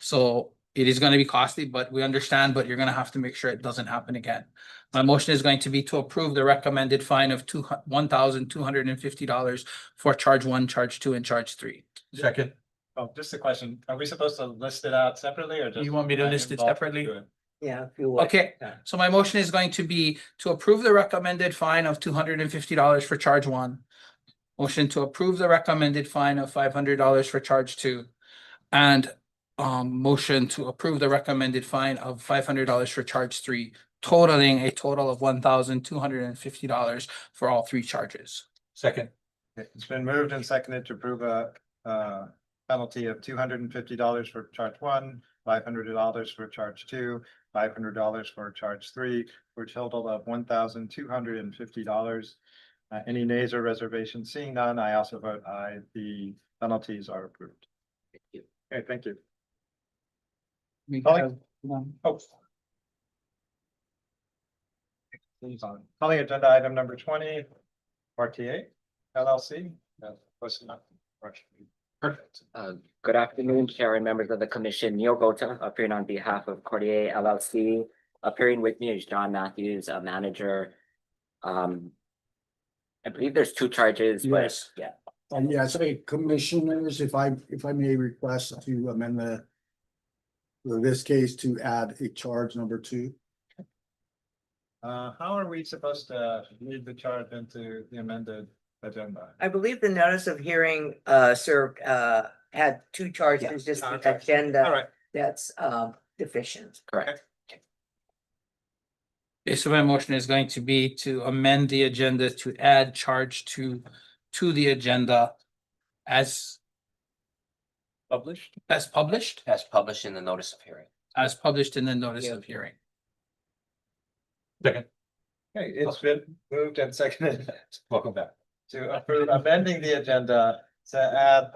So it is going to be costly, but we understand, but you're going to have to make sure it doesn't happen again. My motion is going to be to approve the recommended fine of $1,250 for charge 1, charge 2, and charge 3. Second. Oh, just a question. Are we supposed to list it out separately or just? You want me to list it separately? Yeah, if you would. Okay, so my motion is going to be to approve the recommended fine of $250 for charge 1. Motion to approve the recommended fine of $500 for charge 2. And motion to approve the recommended fine of $500 for charge 3, totaling a total of $1,250 for all 3 charges. Second. It's been moved and seconded to approve a penalty of $250 for charge 1, $500 for charge 2, $500 for charge 3, for a total of $1,250. Any nays or reservations? Seeing none, I also vote aye. The penalties are approved. Thank you. Okay, thank you. We Calling- have, Oh. Calling agenda item number 20, RTA LLC. Perfect. Good afternoon, Chair and members of the commission. Neil Gota, appearing on behalf of RTA LLC. Appearing with me is John Matthews, a manager. I believe there's 2 charges, but Yes. yeah. Yeah, so commissioners, if I may request to amend for this case to add a charge number 2. How are we supposed to read the charge into the amended agenda? I believe the notice of hearing served had 2 charges, just the Okay. agenda. All right. That's deficient. Correct. okay, so my motion is going to be to amend the agenda to add charge 2 to the agenda as Published? published, As published in the notice of hearing. as published in the notice of hearing. Second. Okay, it's been moved and seconded. Welcome back. To approve amending the agenda to add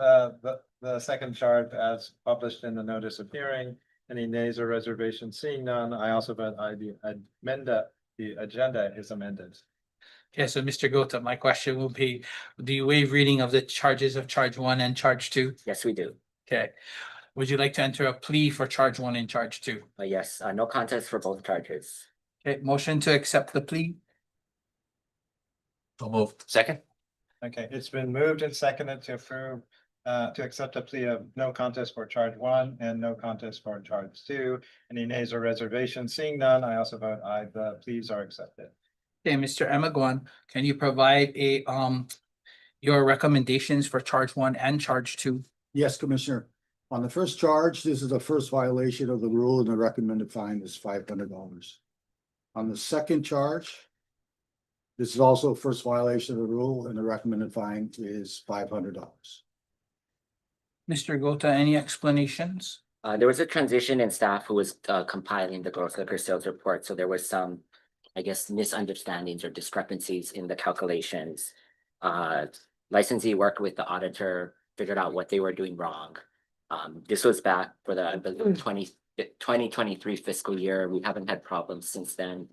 the second charge as published in the notice of hearing. Any nays or reservations? Seeing none, I also vote aye. The agenda is amended. Okay, so Mr. Gota, my question will be, do you waive reading of the charges of charge one and charge two? Yes, we do. Okay. Would you like to enter a plea for charge one and charge two? Yes, no contest for both charges. Okay, motion to accept the plea? So moved. Second. Okay, it's been moved and seconded to approve, to accept a plea of no contest for charge one and no contest for charge two. Any nays or reservations? Seeing none, I also vote aye. The pleas are accepted. Okay, Mr. Emagwan, can you provide your recommendations for charge one and charge two? Yes, Commissioner. On the first charge, this is the first violation of the rule and the recommended fine is $500. On the second charge, this is also first violation of the rule and the recommended fine is $500. Mr. Gota, any explanations? There was a transition in staff who was compiling the gross liquor sales report, so there was some, I guess, misunderstandings or discrepancies in the calculations. Licensee worked with the auditor, figured out what they were doing wrong. This was back for the, I believe, 2023 fiscal year. We haven't had problems since then.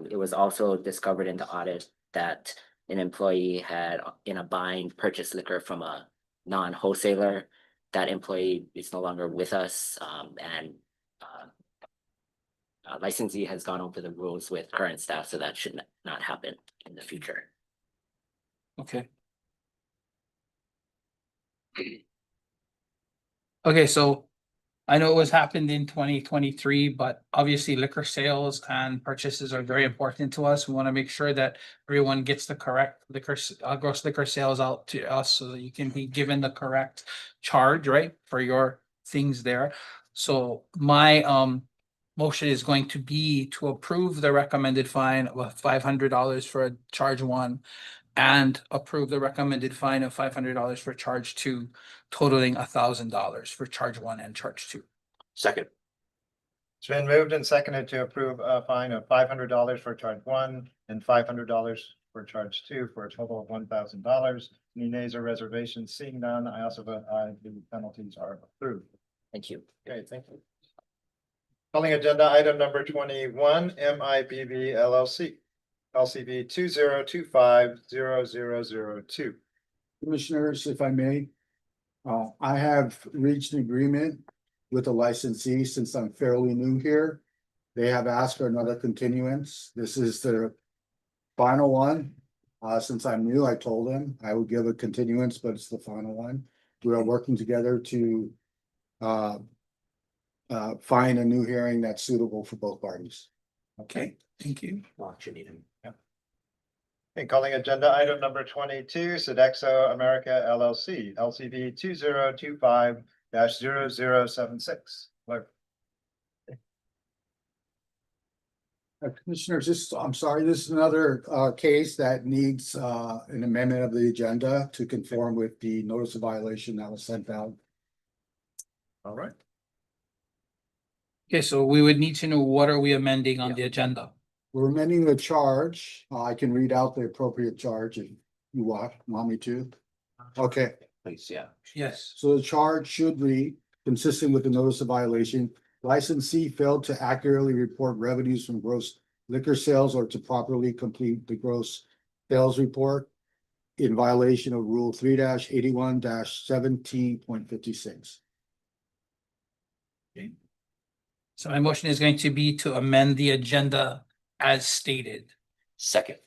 It was also discovered in the audit that an employee had in a bind purchased liquor from a non-wholesaler. That employee is no longer with us, and licensee has gone over the rules with current staff, so that should not happen in the future. Okay. Okay, so I know it was happened in 2023, but obviously liquor sales and purchases are very important to us. We want to make sure that everyone gets the correct gross liquor sales out to us so that you can be given the correct charge, right, for your things there. So my motion is going to be to approve the recommended fine of $500 for charge one and approve the recommended fine of $500 for charge two, totaling $1,000 for charge one and charge two. Second. It's been moved and seconded to approve a fine of $500 for charge one and $500 for charge two for a total of $1,000. Any nays or reservations? Seeing none, I also vote aye. The penalties are approved. Thank you. Okay, thank you. Calling agenda item number 21, MIBB LLC. LCB 20250002. Commissioners, if I may, I have reached an agreement with the licensee since I'm fairly new here. They have asked for another continuance. This is the final one. Since I'm new, I told them I would give a continuance, but it's the final one. We are working together to find a new hearing that's suitable for both parties. Okay, thank you. Watch, you need him. Okay, calling agenda item number 22, Sedexo America LLC, LCB 2025-0076. Clerk. Commissioners, I'm sorry, this is another case that needs an amendment of the agenda to conform with the notice of violation that was sent out. All right. Okay, so we would need to know what are we amending on the agenda? We're amending the charge. I can read out the appropriate charge if you want me to. Okay, Please, yeah. Yes. so the charge should read, consistent with the notice of violation, licensee failed to accurately report revenues from gross liquor sales or to properly complete the gross sales report in violation of Rule 3-81-17.56. So my motion is going to be to amend the agenda as stated. Second.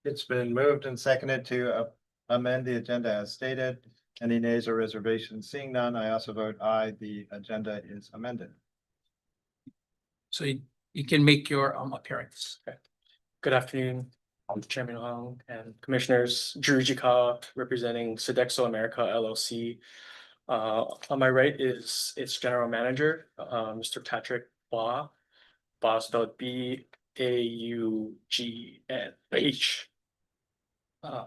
It's been moved and seconded to amend the agenda as stated. Any nays or reservations? Seeing none, I also vote aye. The agenda is amended. So you can make your appearance. Good afternoon, Chairman Hong and Commissioners. Drew Jikawa representing Sedexo America LLC. On my right is its General Manager, Mr. Patrick Baugh. Baugh spelled B-A-U-G-N-H. Yeah.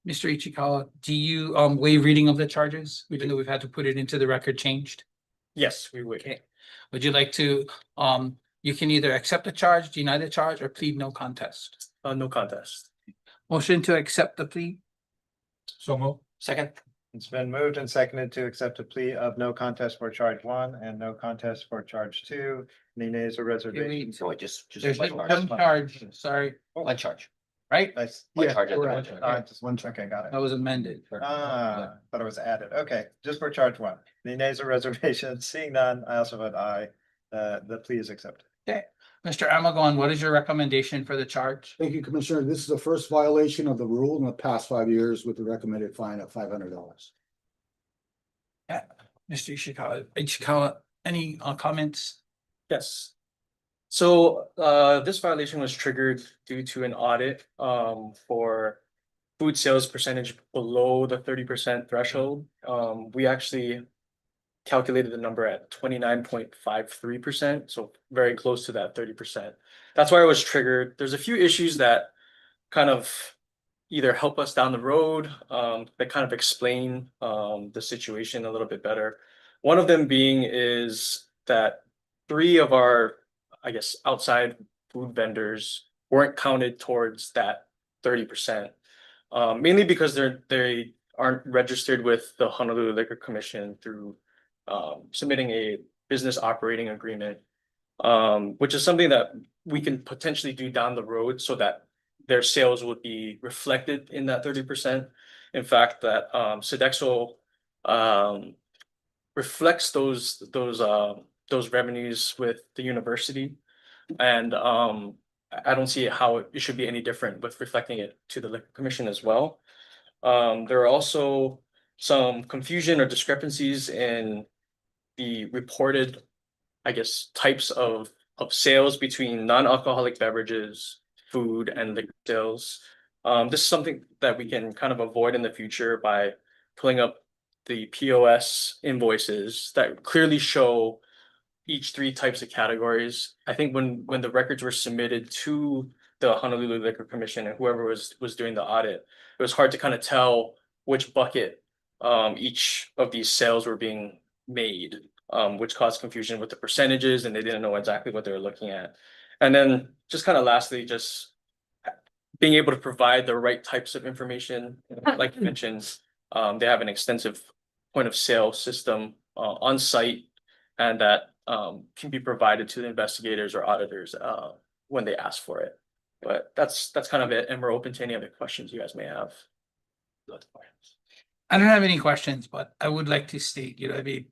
Mr. Ichikawa, do you waive reading of the charges, even though we've had to put it into the record changed? Yes, we would. Okay. Would you like to You can either accept the charge, deny the charge, or plead no contest. No contest. Motion to accept the plea. So move. Second. It's been moved and seconded to accept a plea of no contest for charge one and no contest for charge two. Any nays or reservations? So it just There's one one charge. charge, sorry, One charge. right? Nice. One Yeah, charge at the correct. one. Just one, okay, got it. That was amended. Thought it was added. Okay, just for charge one. Any nays or reservations? Seeing none, I also vote aye. The plea is accepted. Okay, Mr. Amagon, what is your recommendation for the charge? Thank you, Commissioner. This is the first violation of the rule in the past 5 years with the recommended fine of $500. Mr. Ishikawa, any comments? Yes. So this violation was triggered due to an audit for food sales percentage below the 30% threshold. We actually calculated the number at 29.53%, so very close to that 30%. That's why it was triggered. There's a few issues that kind of either help us down the road, that kind of explain the situation a little bit better. One of them being is that 3 of our, I guess, outside food vendors weren't counted towards that 30%, mainly because they aren't registered with the Honolulu Liquor Commission through submitting a business operating agreement, which is something that we can potentially do down the road so that their sales would be reflected in that 30%. In fact, that Sedexo reflects those revenues with the university, and I don't see how it should be any different with reflecting it to the Liquor Commission as well. There are also some confusion or discrepancies in the reported, I guess, types of sales between non-alcoholic beverages, food, and liquor sales. This is something that we can kind of avoid in the future by pulling up the POS invoices that clearly show each 3 types of categories. I think when the records were submitted to the Honolulu Liquor Commission and whoever was doing the audit, it was hard to kind of tell which bucket each of these sales were being made, which caused confusion with the percentages, and they didn't know exactly what they were looking at. And then just kind of lastly, just being able to provide the right types of information, like you mentioned, they have an extensive point of sale system on site, and that can be provided to the investigators or auditors when they ask for it. But that's kind of it, and we're open to any other questions you guys may have. I don't have any questions, but I would like to state, I mean,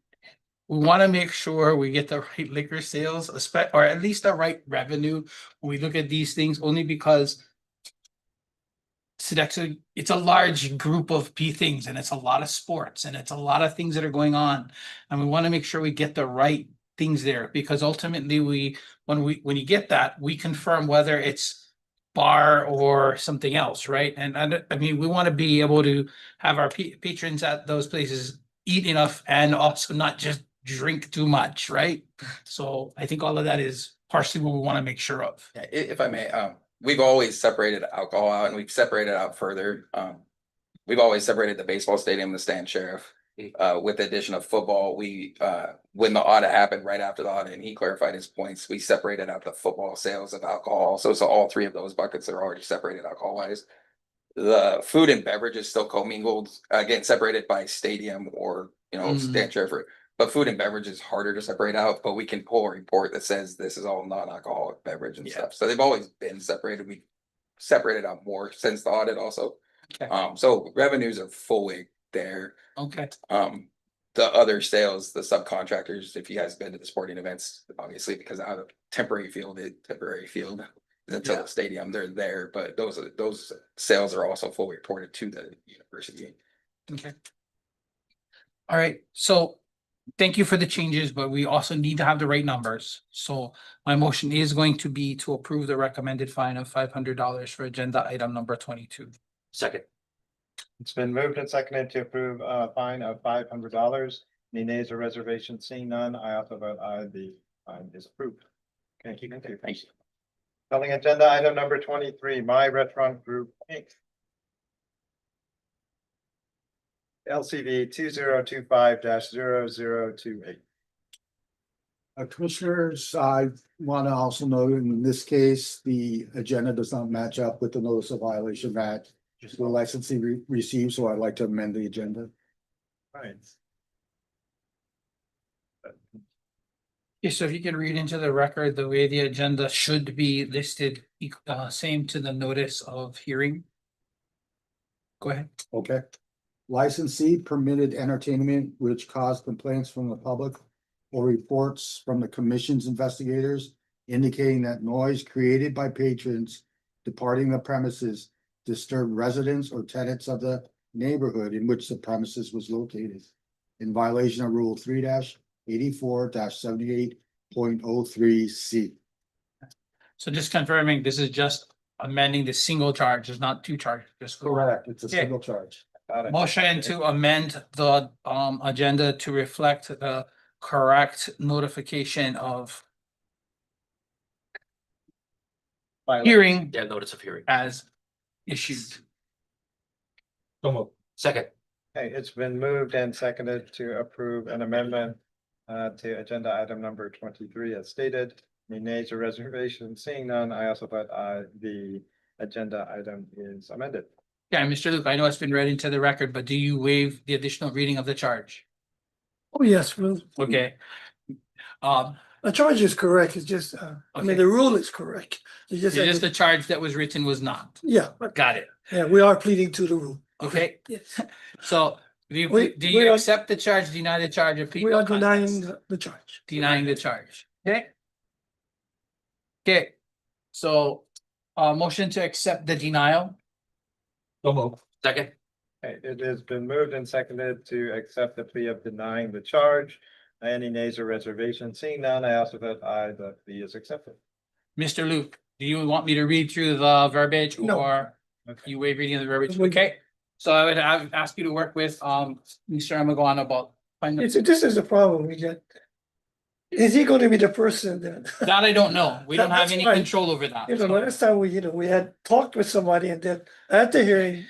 we want to make sure we get the right liquor sales, or at least the right revenue when we look at these things, only because Sedexo, it's a large group of things, and it's a lot of sports, and it's a lot of things that are going on. And we want to make sure we get the right things there, because ultimately when you get that, we confirm whether it's bar or something else, right? And I mean, we want to be able to have our patrons at those places eat enough and also not just drink too much, right? So I think all of that is partially what we want to make sure of. Yeah, if I may, we've always separated alcohol out, and we've separated out further. We've always separated the baseball stadium and the stand sheriff. With the addition of football, we when the audit happened, right after the audit, and he clarified his points, we separated out the football sales of alcohol. So all 3 of those buckets are already separated alcohol wise. The food and beverage is still commingled, again, separated by stadium or stand sheriff. But food and beverage is harder to separate out, but we can pull a report that says this is all non-alcoholic beverage and stuff. So they've always been separated. We separated out more since the audit also. Okay. So revenues are fully there. Okay. The other sales, the subcontractors, if you guys been to the sporting events, obviously because out of temporary field is until the stadium, they're there, but those sales are also fully reported to the university. Okay. All right, so thank you for the changes, but we also need to have the right numbers. So my motion is going to be to approve the recommended fine of $500 for agenda item number 22. Second. It's been moved and seconded to approve a fine of $500. Any nays or reservations? Seeing none, I also vote aye. The fine is approved. Thank you. Thank you. Calling agenda item number 23, My Restaurant Group Inc. LCV 2025-0028. Commissioners, I want to also note in this case, the agenda does not match up with the notice of violation that the licensee received, so I'd like to amend the agenda. Right. Okay, so if you can read into the record the way the agenda should be listed, same to the notice of hearing. Go ahead. Okay. Licensee permitted entertainment which caused complaints from the public or reports from the commission's investigators indicating that noise created by patrons departing the premises disturbed residents or tenants of the neighborhood in which the premises was located in violation of Rule 3-84-78.03C. So just confirming, this is just amending the single charge, it's not two charges, just Correct, it's a Okay. single charge. Got it. motion to amend the agenda to reflect the correct notification of hearing Yeah, notice of hearing. as issued. Second. Okay, it's been moved and seconded to approve an amendment to agenda item number 23 as stated. Any nays or reservations? Seeing none, I also vote aye. The agenda item is amended. Yeah, Mr. Luke, I know it's been read into the record, but do you waive the additional reading of the charge? Oh, yes, well, Okay. the charge is correct. It's just, I mean, the rule is correct. It's It's just, just the charge that was written was not. yeah, but, Got it. yeah, we are pleading to the rule. Okay, Yes, so do you, We- do we you are- accept the charge, deny the charge, or plead we no are denying contest? the charge. Denying the charge, okay? Okay, so, motion to accept the denial. Second. Okay, it has been moved and seconded to accept the plea of denying the charge. Any nays or reservations? Seeing none, I also vote aye. The plea is accepted. Mr. Luke, do you want me to read through the verbiage No. or Okay. you waive reading of the verbiage? Waive. Okay, so I would ask you to work with, Mr. Amaguan about. This is the problem we get. Is he gonna be the person that? That I don't know. We don't have That's any fine. control over that. You know, so- last time we had talked with somebody and then at the hearing,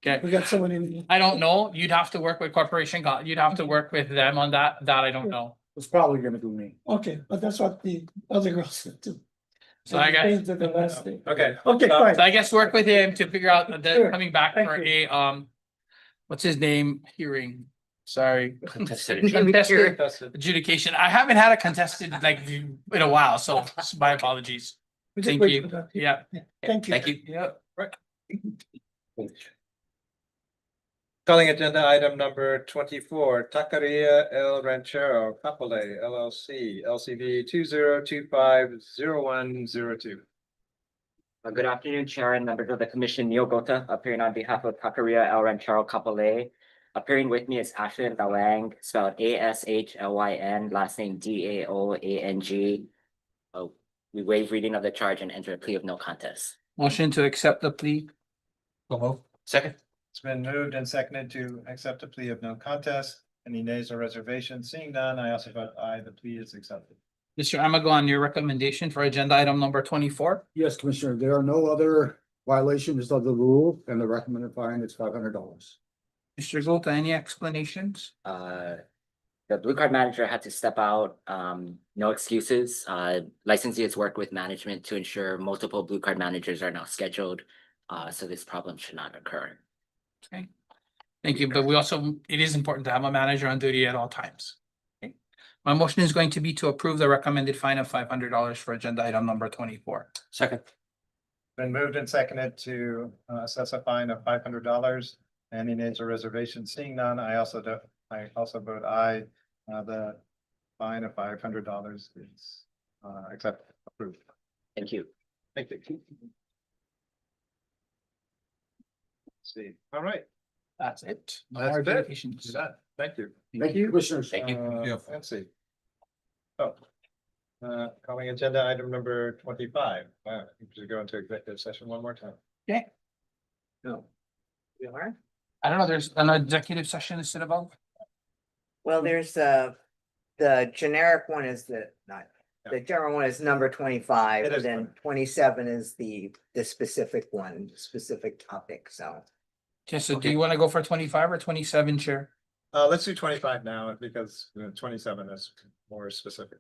Okay, we got someone in. I don't know. You'd have to work with Corporation God. You'd have to work with them on that. That I don't know. It's probably gonna be me. Okay, but that's what the other girl said too. So I guess, Changed it the last thing. Okay. Okay, fine. so I guess work with him to figure out the Sure. coming back Thank for you. a, what's his name, hearing. Sorry. Contested. Contested adjudication. I haven't had a contested like in a while, so my apologies. We just Thank wait you. for that. Yeah. Thank you. Thank you. Yeah. Calling agenda item number 24, Taqueria El Ranchero Capole LLC, LCB 20250102. Good afternoon, Chair and members of the Commission, Neil Gota, appearing on behalf of Taqueria El Ranchero Capole. Appearing with me is Ashlyn Dalang, spelled ASHLYN, last name DAOANG. We waive reading of the charge and enter a plea of no contest. Motion to accept the plea. Second. It's been moved and seconded to accept a plea of no contest. Any nays or reservations? Seeing none, I also vote aye. The plea is accepted. Mr. Amagon, your recommendation for agenda item number 24? Yes, Commissioner, there are no other violations of the rule and the recommended fine is $500. Mr. Gota, any explanations? The blue card manager had to step out, no excuses. Licensee has worked with management to ensure multiple blue card managers are now scheduled. So this problem should not occur. Okay. Thank you, but it is important to have a manager on duty at all times. Okay. My motion is going to be to approve the recommended fine of $500 for agenda item number 24. Second. Been moved and seconded to assess a fine of $500. Any nays or reservations? Seeing none, I also vote aye. The fine of $500 is approved. Thank you. Thank you. See, all right. That's it. No That's more it. adjudications. Do that. Thank you. Thank you, Commissioners. Thank you. Let's see. Oh. Calling agenda item number 25. I think we should go into executive session one more time. Okay. No. You are? I don't know, there's an executive session instead of above. Well, there's the generic one is the general one is number 25, It and is then 27 is the specific one, specific topic, so. Okay, so do you want to go for 25 or 27, Chair? Let's do 25 now because 27 is more specific.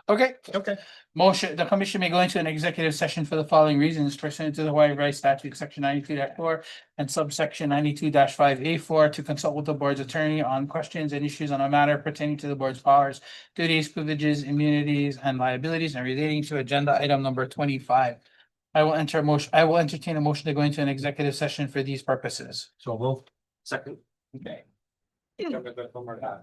Okay, Okay. motion, the commission may go into an executive session for the following reasons pursuant to the Hawaii Revised Statute, section 92-4 and subsection 92-5A4 to consult with the board's attorney on questions and issues on a matter pertaining to the board's powers, duties, privileges, immunities, and liabilities and relating to agenda item number 25. I will entertain a motion to go into an executive session for these purposes. So move. Second. Okay. One more time.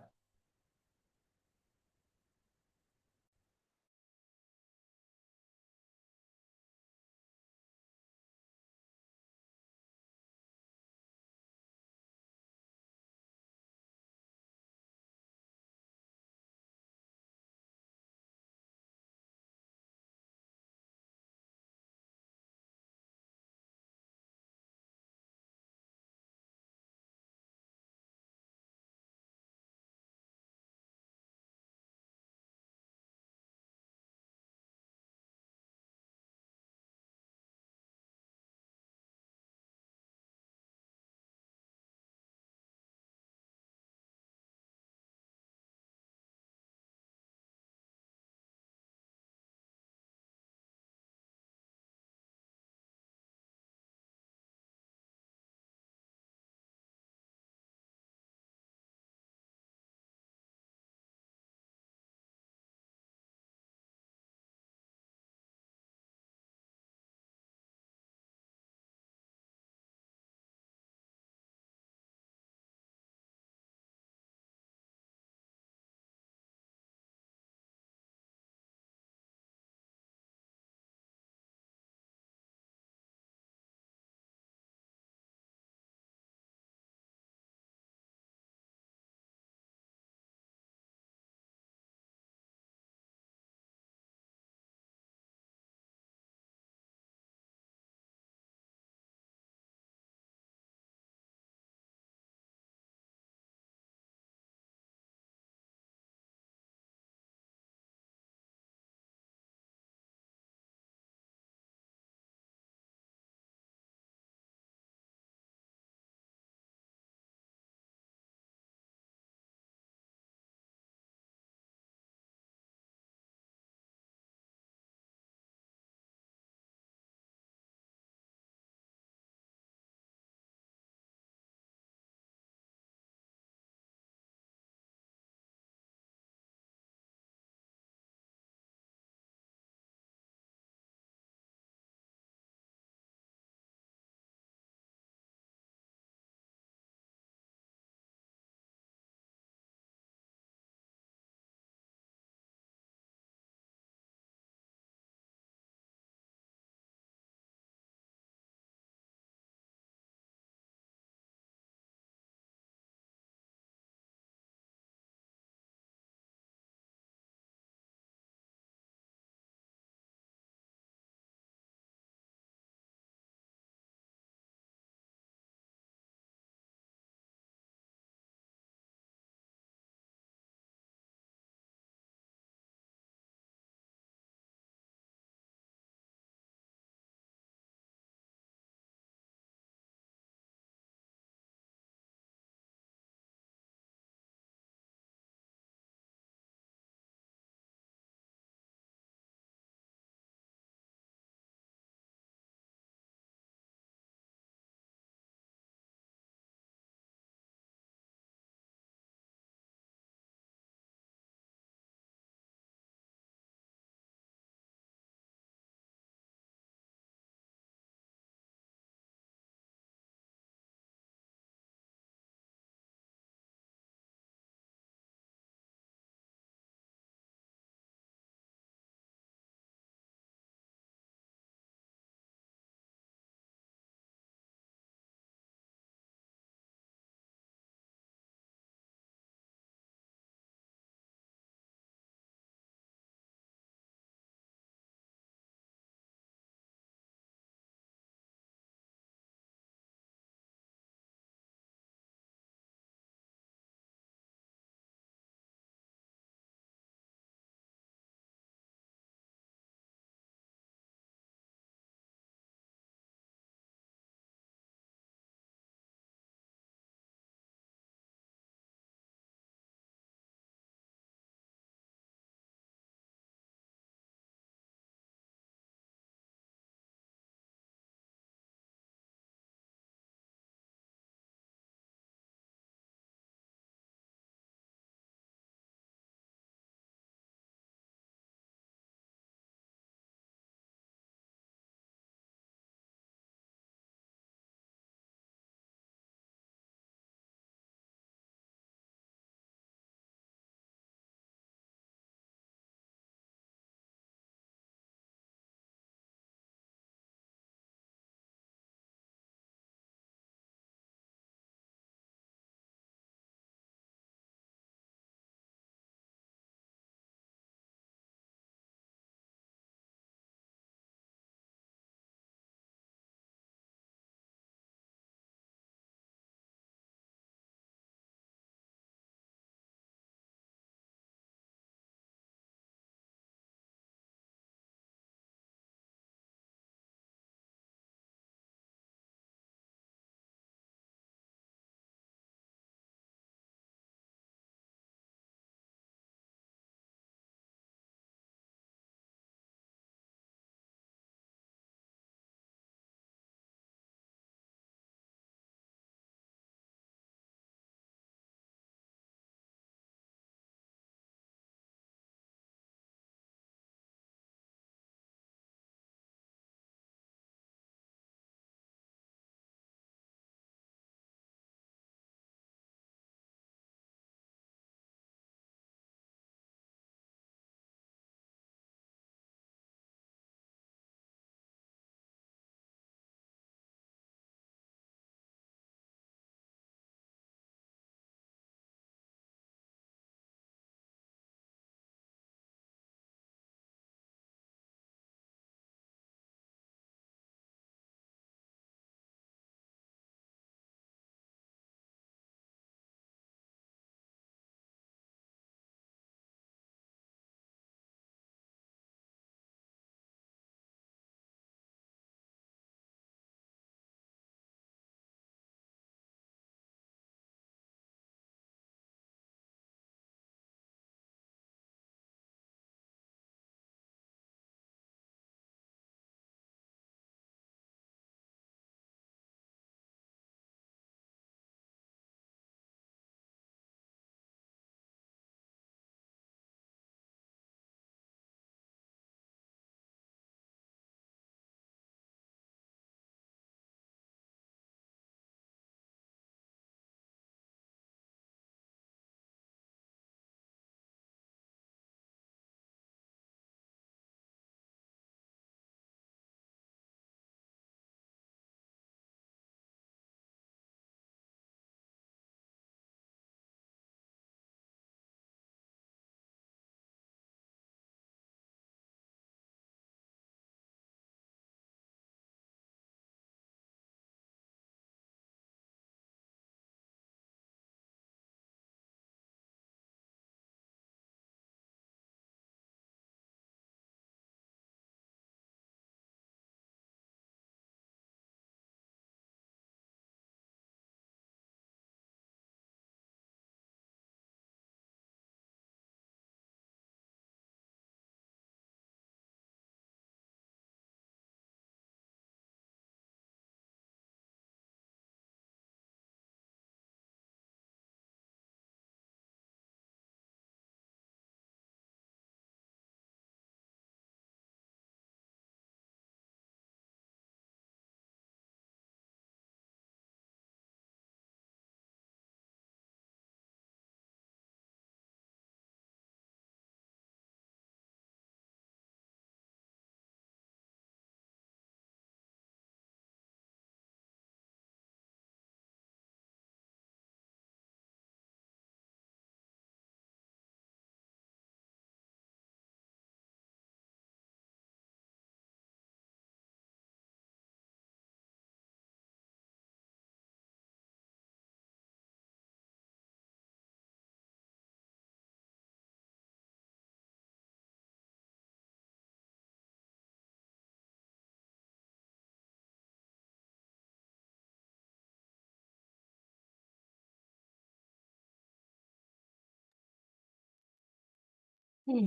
Okay,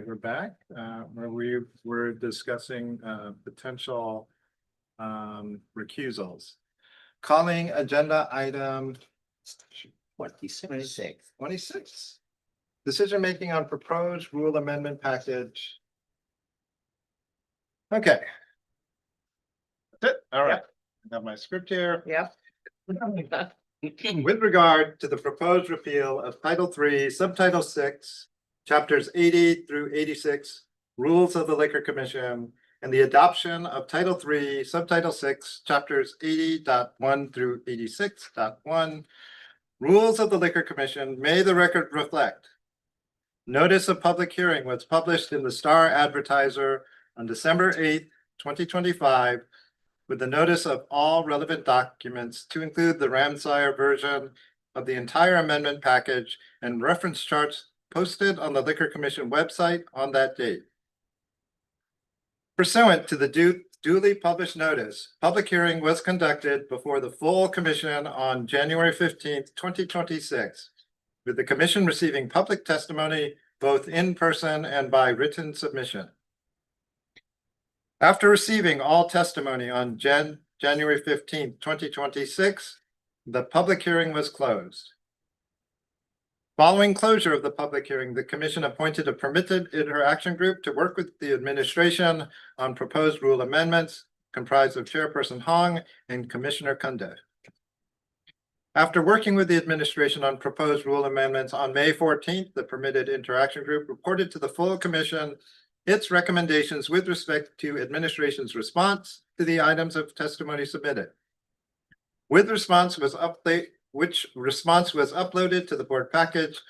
we're back, where we were discussing, potential, recusals. Calling agenda item 26. Decision making on proposed rule amendment package. Okay. That's it, all right. I have my script here. Yep. With regard to the proposed repeal of Title III, Subtitle 6, Chapters 80 through 86, Rules of the Liquor Commission, and the adoption of Title III, Subtitle 6, Chapters 80.1 through 86.1, Rules of the Liquor Commission, may the record reflect. Notice of public hearing was published in the Star Advertiser on December 8th, 2025, with the notice of all relevant documents to include the Ramsire version of the entire amendment package and reference charts posted on the Liquor Commission website on that date. Pursuant to the duly published notice, public hearing was conducted before the full commission on January 15th, 2026, with the commission receiving public testimony both in person and by written submission. After receiving all testimony on January 15th, 2026, the public hearing was closed. Following closure of the public hearing, the commission appointed a permitted interaction group to work with the administration on proposed rule amendments, comprised of Chairperson Hong and Commissioner Kunde. After working with the administration on proposed rule amendments on May 14th, the permitted interaction group reported to the full commission its recommendations with respect to administration's response to the items of testimony submitted. Which response was uploaded to the board package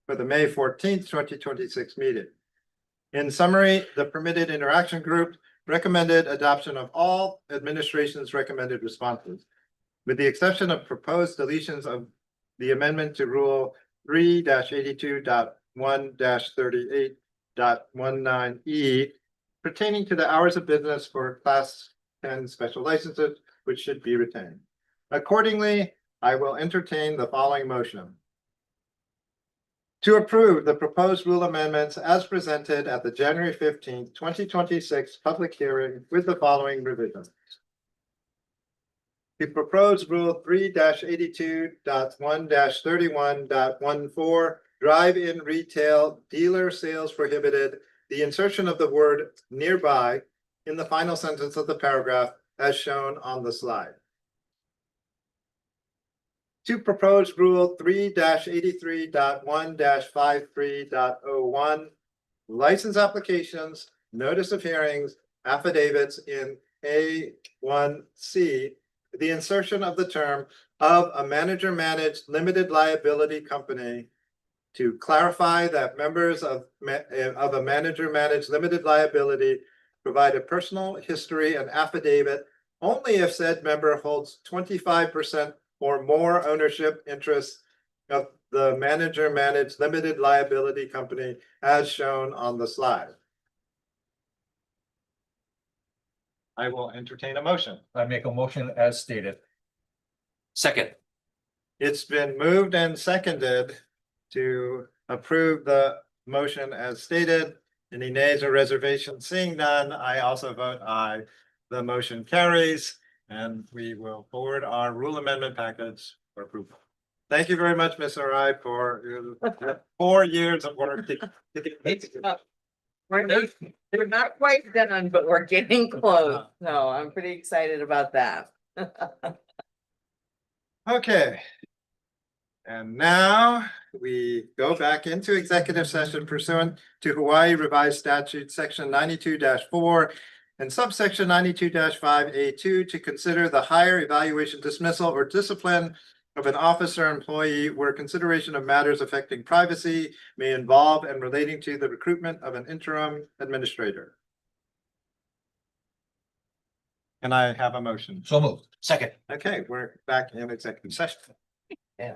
for the May 14th, 2026 meeting. In summary, the permitted interaction group recommended adoption of all administration's recommended responses, with the exception of proposed deletions of the amendment to Rule 3-82.1-38.19E pertaining to the hours of business for Class 10 special licenses, which should be retained. Accordingly, I will entertain the following motion. To approve the proposed rule amendments as presented at the January 15th, 2026 public hearing with the following revisions. The proposed Rule 3-82.1-31.14, drive-in retail dealer sales prohibited, the insertion of the word nearby in the final sentence of the paragraph as shown on the slide. To propose Rule 3-83.1-53.01, license applications, notice of hearings, affidavits in A1C, the insertion of the term of a manager-managed limited liability company to clarify that members of a manager-managed limited liability provide a personal history and affidavit only if said member holds 25% or more ownership interest of the manager-managed limited liability company as shown on the slide. I will entertain a motion. I make a motion as stated. Second. It's been moved and seconded to approve the motion as stated. Any nays or reservations? Seeing none, I also vote aye. The motion carries, and we will forward our rule amendment package for approval. Thank you very much, Ms. Arai, for your 4 years of work. We're not quite done, but we're getting close. So I'm pretty excited about that. Okay. And now we go back into executive session pursuant to Hawaii Revised Statute, Section 92-4 and subsection 92-5A2 to consider the hire, evaluation, dismissal, or discipline of an officer or employee where consideration of matters affecting privacy may involve and relating to the recruitment of an interim administrator. Can I have a motion? So moved. Second. Okay, we're back in executive session. Yeah.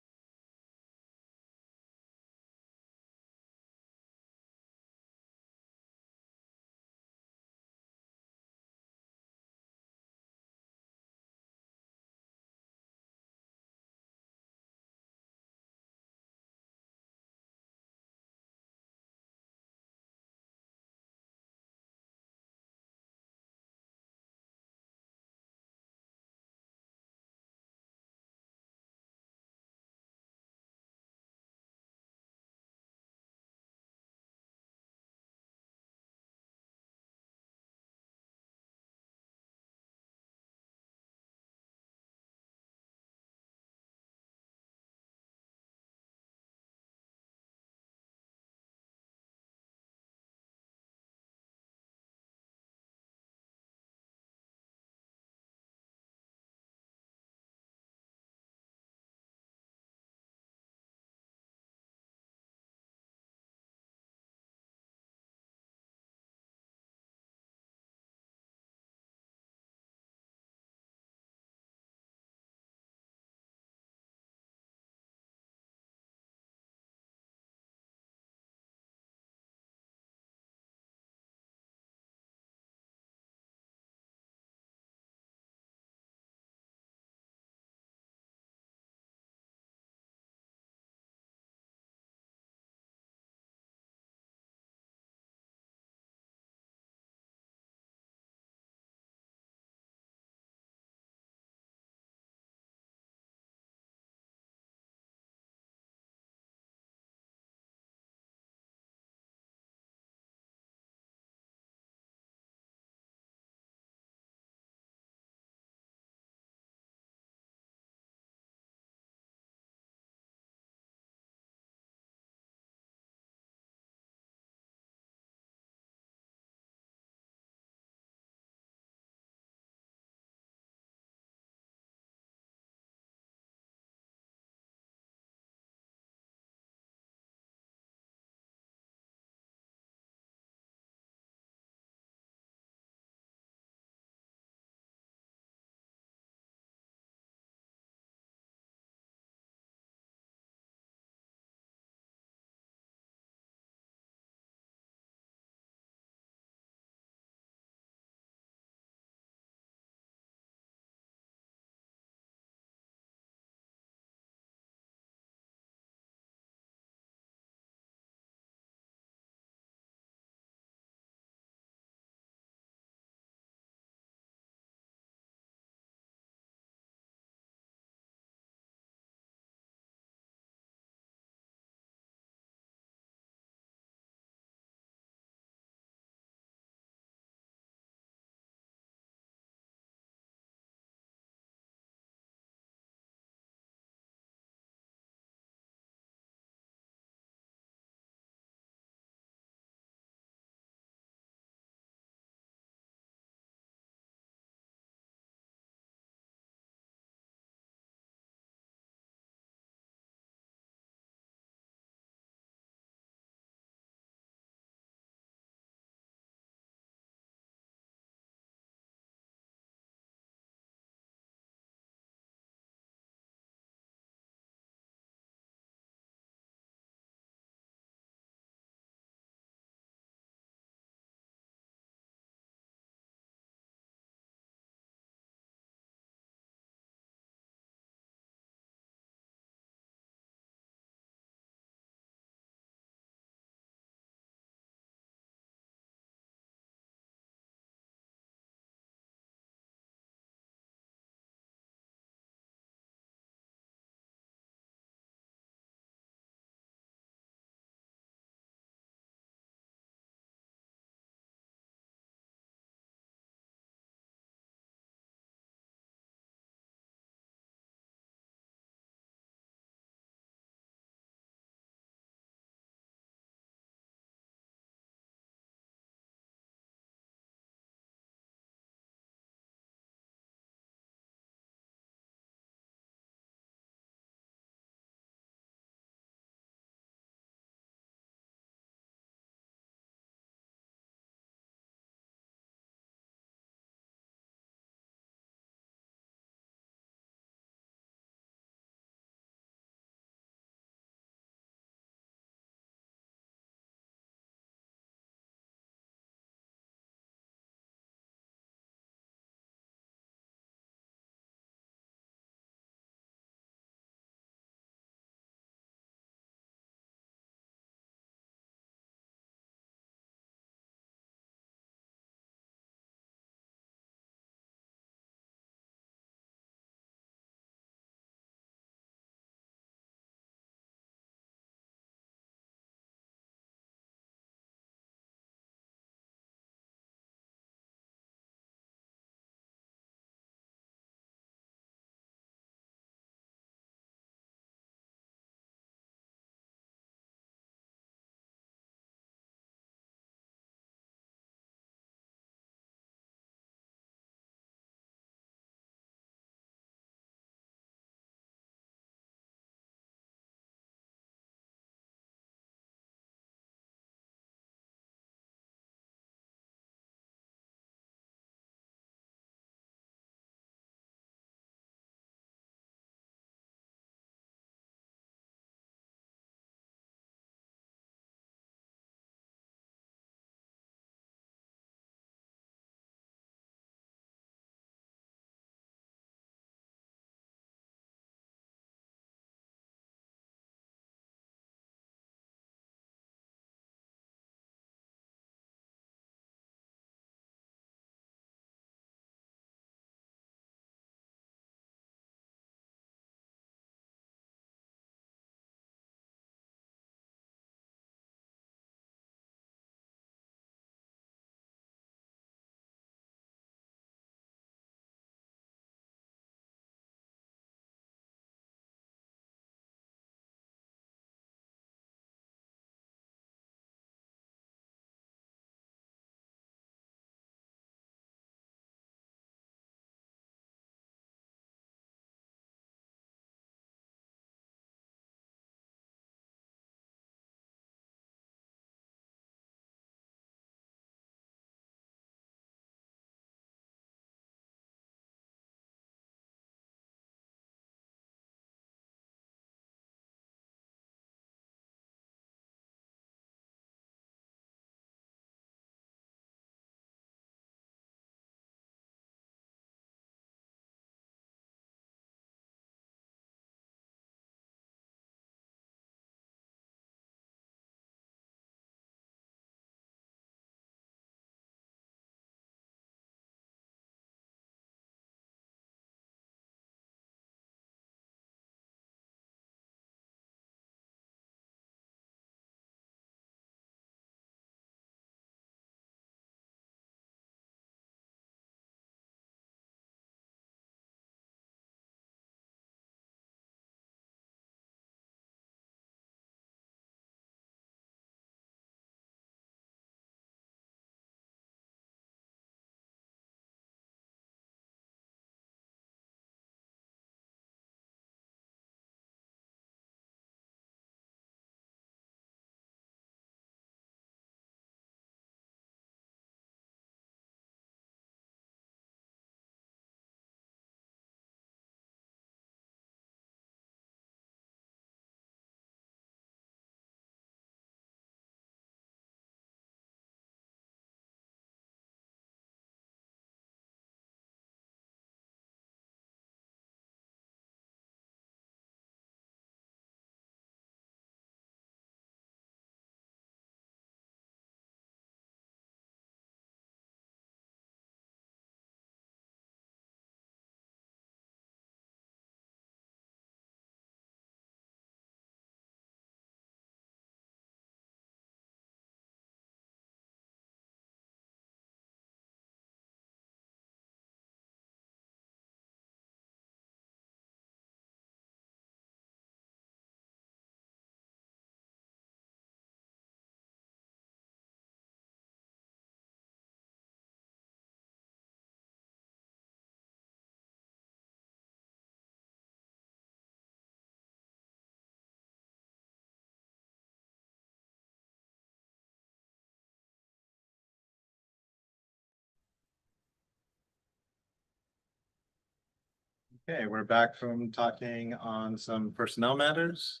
Okay, we're back from talking on some personnel matters.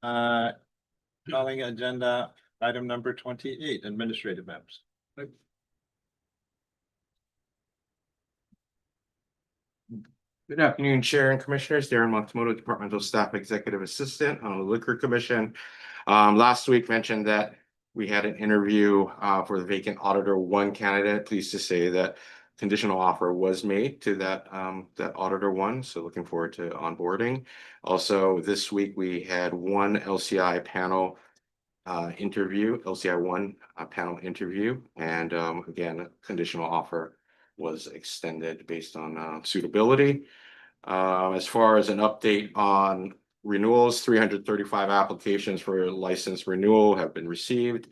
Calling agenda item number 28, administrative matters. Good afternoon, Chair and Commissioners. Darren Matsumoto, Departmental Staff Executive Assistant on the Liquor Commission. Last week mentioned that we had an interview for the vacant Auditor 1 candidate. Pleased to say that conditional offer was made to that Auditor 1, so looking forward to onboarding. Also, this week we had one LCI panel interview, LCI 1 panel interview, and again, conditional offer was extended based on suitability. As far as an update on renewals, 335 applications for license renewal have been received.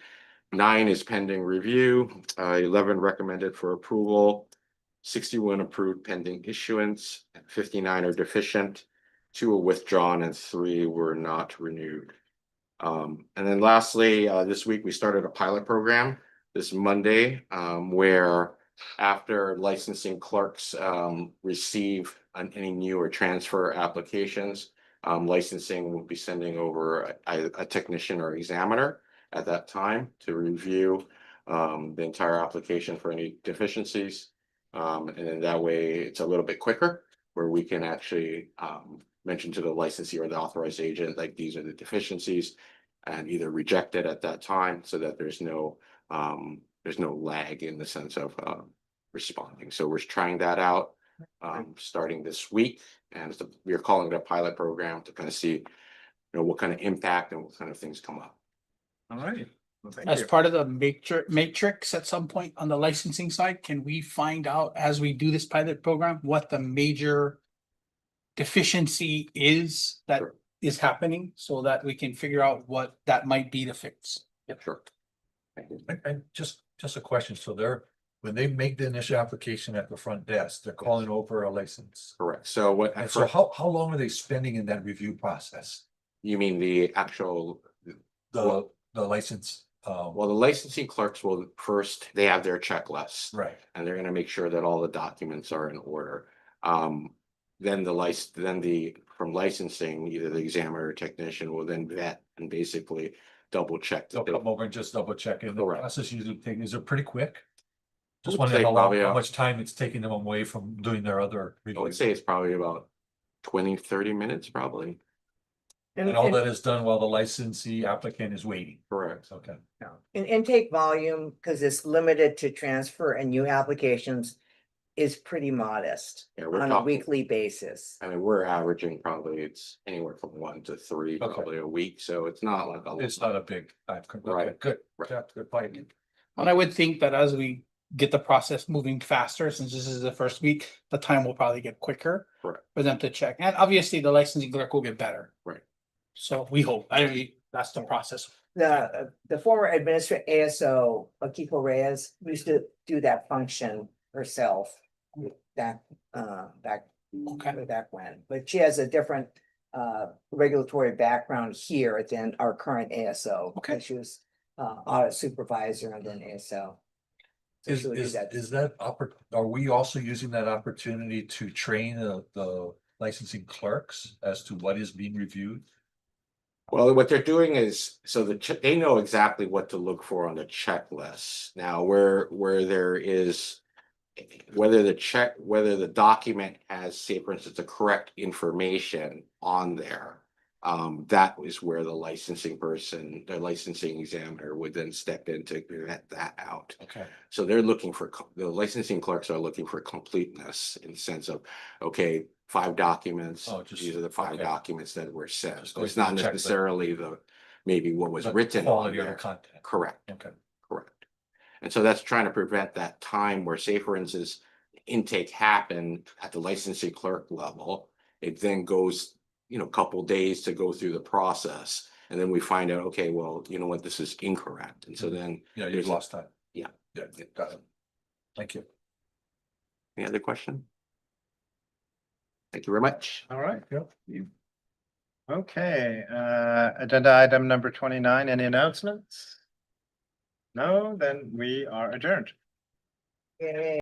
9 is pending review, 11 recommended for approval, 61 approved pending issuance, 59 are deficient, 2 are withdrawn, and 3 were not renewed. And then lastly, this week we started a pilot program this Monday, where after licensing clerks receive any new or transfer applications, licensing will be sending over a technician or examiner at that time to review the entire application for any deficiencies. And then that way it's a little bit quicker, where we can actually mention to the licensee or the authorized agent, like, these are the deficiencies, and either reject it at that time, so that there's no lag in the sense of responding. So we're trying that out starting this week, and we are calling it a pilot program to kind of see, what kind of impact and what kind of things come up. All right. Well, thank As you. part of the matrix at some point on the licensing side, can we find out as we do this pilot program, what the major deficiency is that is happening, so that we can figure out what that might be to fix? Yep, sure. Thank you. And just a question, so when they make the initial application at the front desk, they're calling over a license. Correct. So And so how long are they spending in that review process? You mean the actual The license, well, the licensing clerks will first, they have their checklist. right, And they're gonna make sure that all the documents are in order. Then from licensing, either the examiner or technician will then vet and basically double check. they'll come over and just double check in. The Correct. process usually is it pretty quick? I Just would wondering say probably how much time it's taking them away from doing their other I would reviews. say it's probably about 20-30 minutes, probably. And all that is done while the licensee applicant is waiting. Correct. Okay. And intake volume, because it's limited to transfer and new applications, is pretty modest Yeah, we're on a talking, weekly basis. I mean, we're averaging probably, it's anywhere from 1 to 3 Okay. probably a week, so it's not like a. It's not a big. Okay, Right. good. Right. Yeah, good point. And I would think that as we get the process moving faster, since this is the first week, the time will probably get quicker Correct. for them to check. And obviously the licensing clerk will get better. Right. So we hope, that's the process. The former administrator ASO, Akiko Reyes, used to do that function herself. Back way back when, but she has a different regulatory background here than our current ASO. Okay. She was audit supervisor and then ASO. So she would do that. Are we also using that opportunity to train the licensing clerks as to what is being reviewed? Well, what they're doing is, so they know exactly what to look for on the checklist. Now, where there is, whether the document has, say, for instance, the correct information on there, that is where the licensing examiner would then step in to vet that out. Okay. So the licensing clerks are looking for completeness in the sense of, okay, 5 documents, these are the 5 documents that were sent. So it's not necessarily maybe what was written on Quality of there. the content. Correct. Okay. Correct. And so that's trying to prevent that time where, say, for instance, intake happened at the licensing clerk level. It then goes, a couple days to go through the process. And then we find out, okay, well, you know what, this is incorrect. And so then. Yeah, you've lost time. Yeah. Yeah, got it. Thank you. Any other question? Thank you very much. All right. Okay, agenda item number 29, any announcements? No, then we are adjourned. Yay.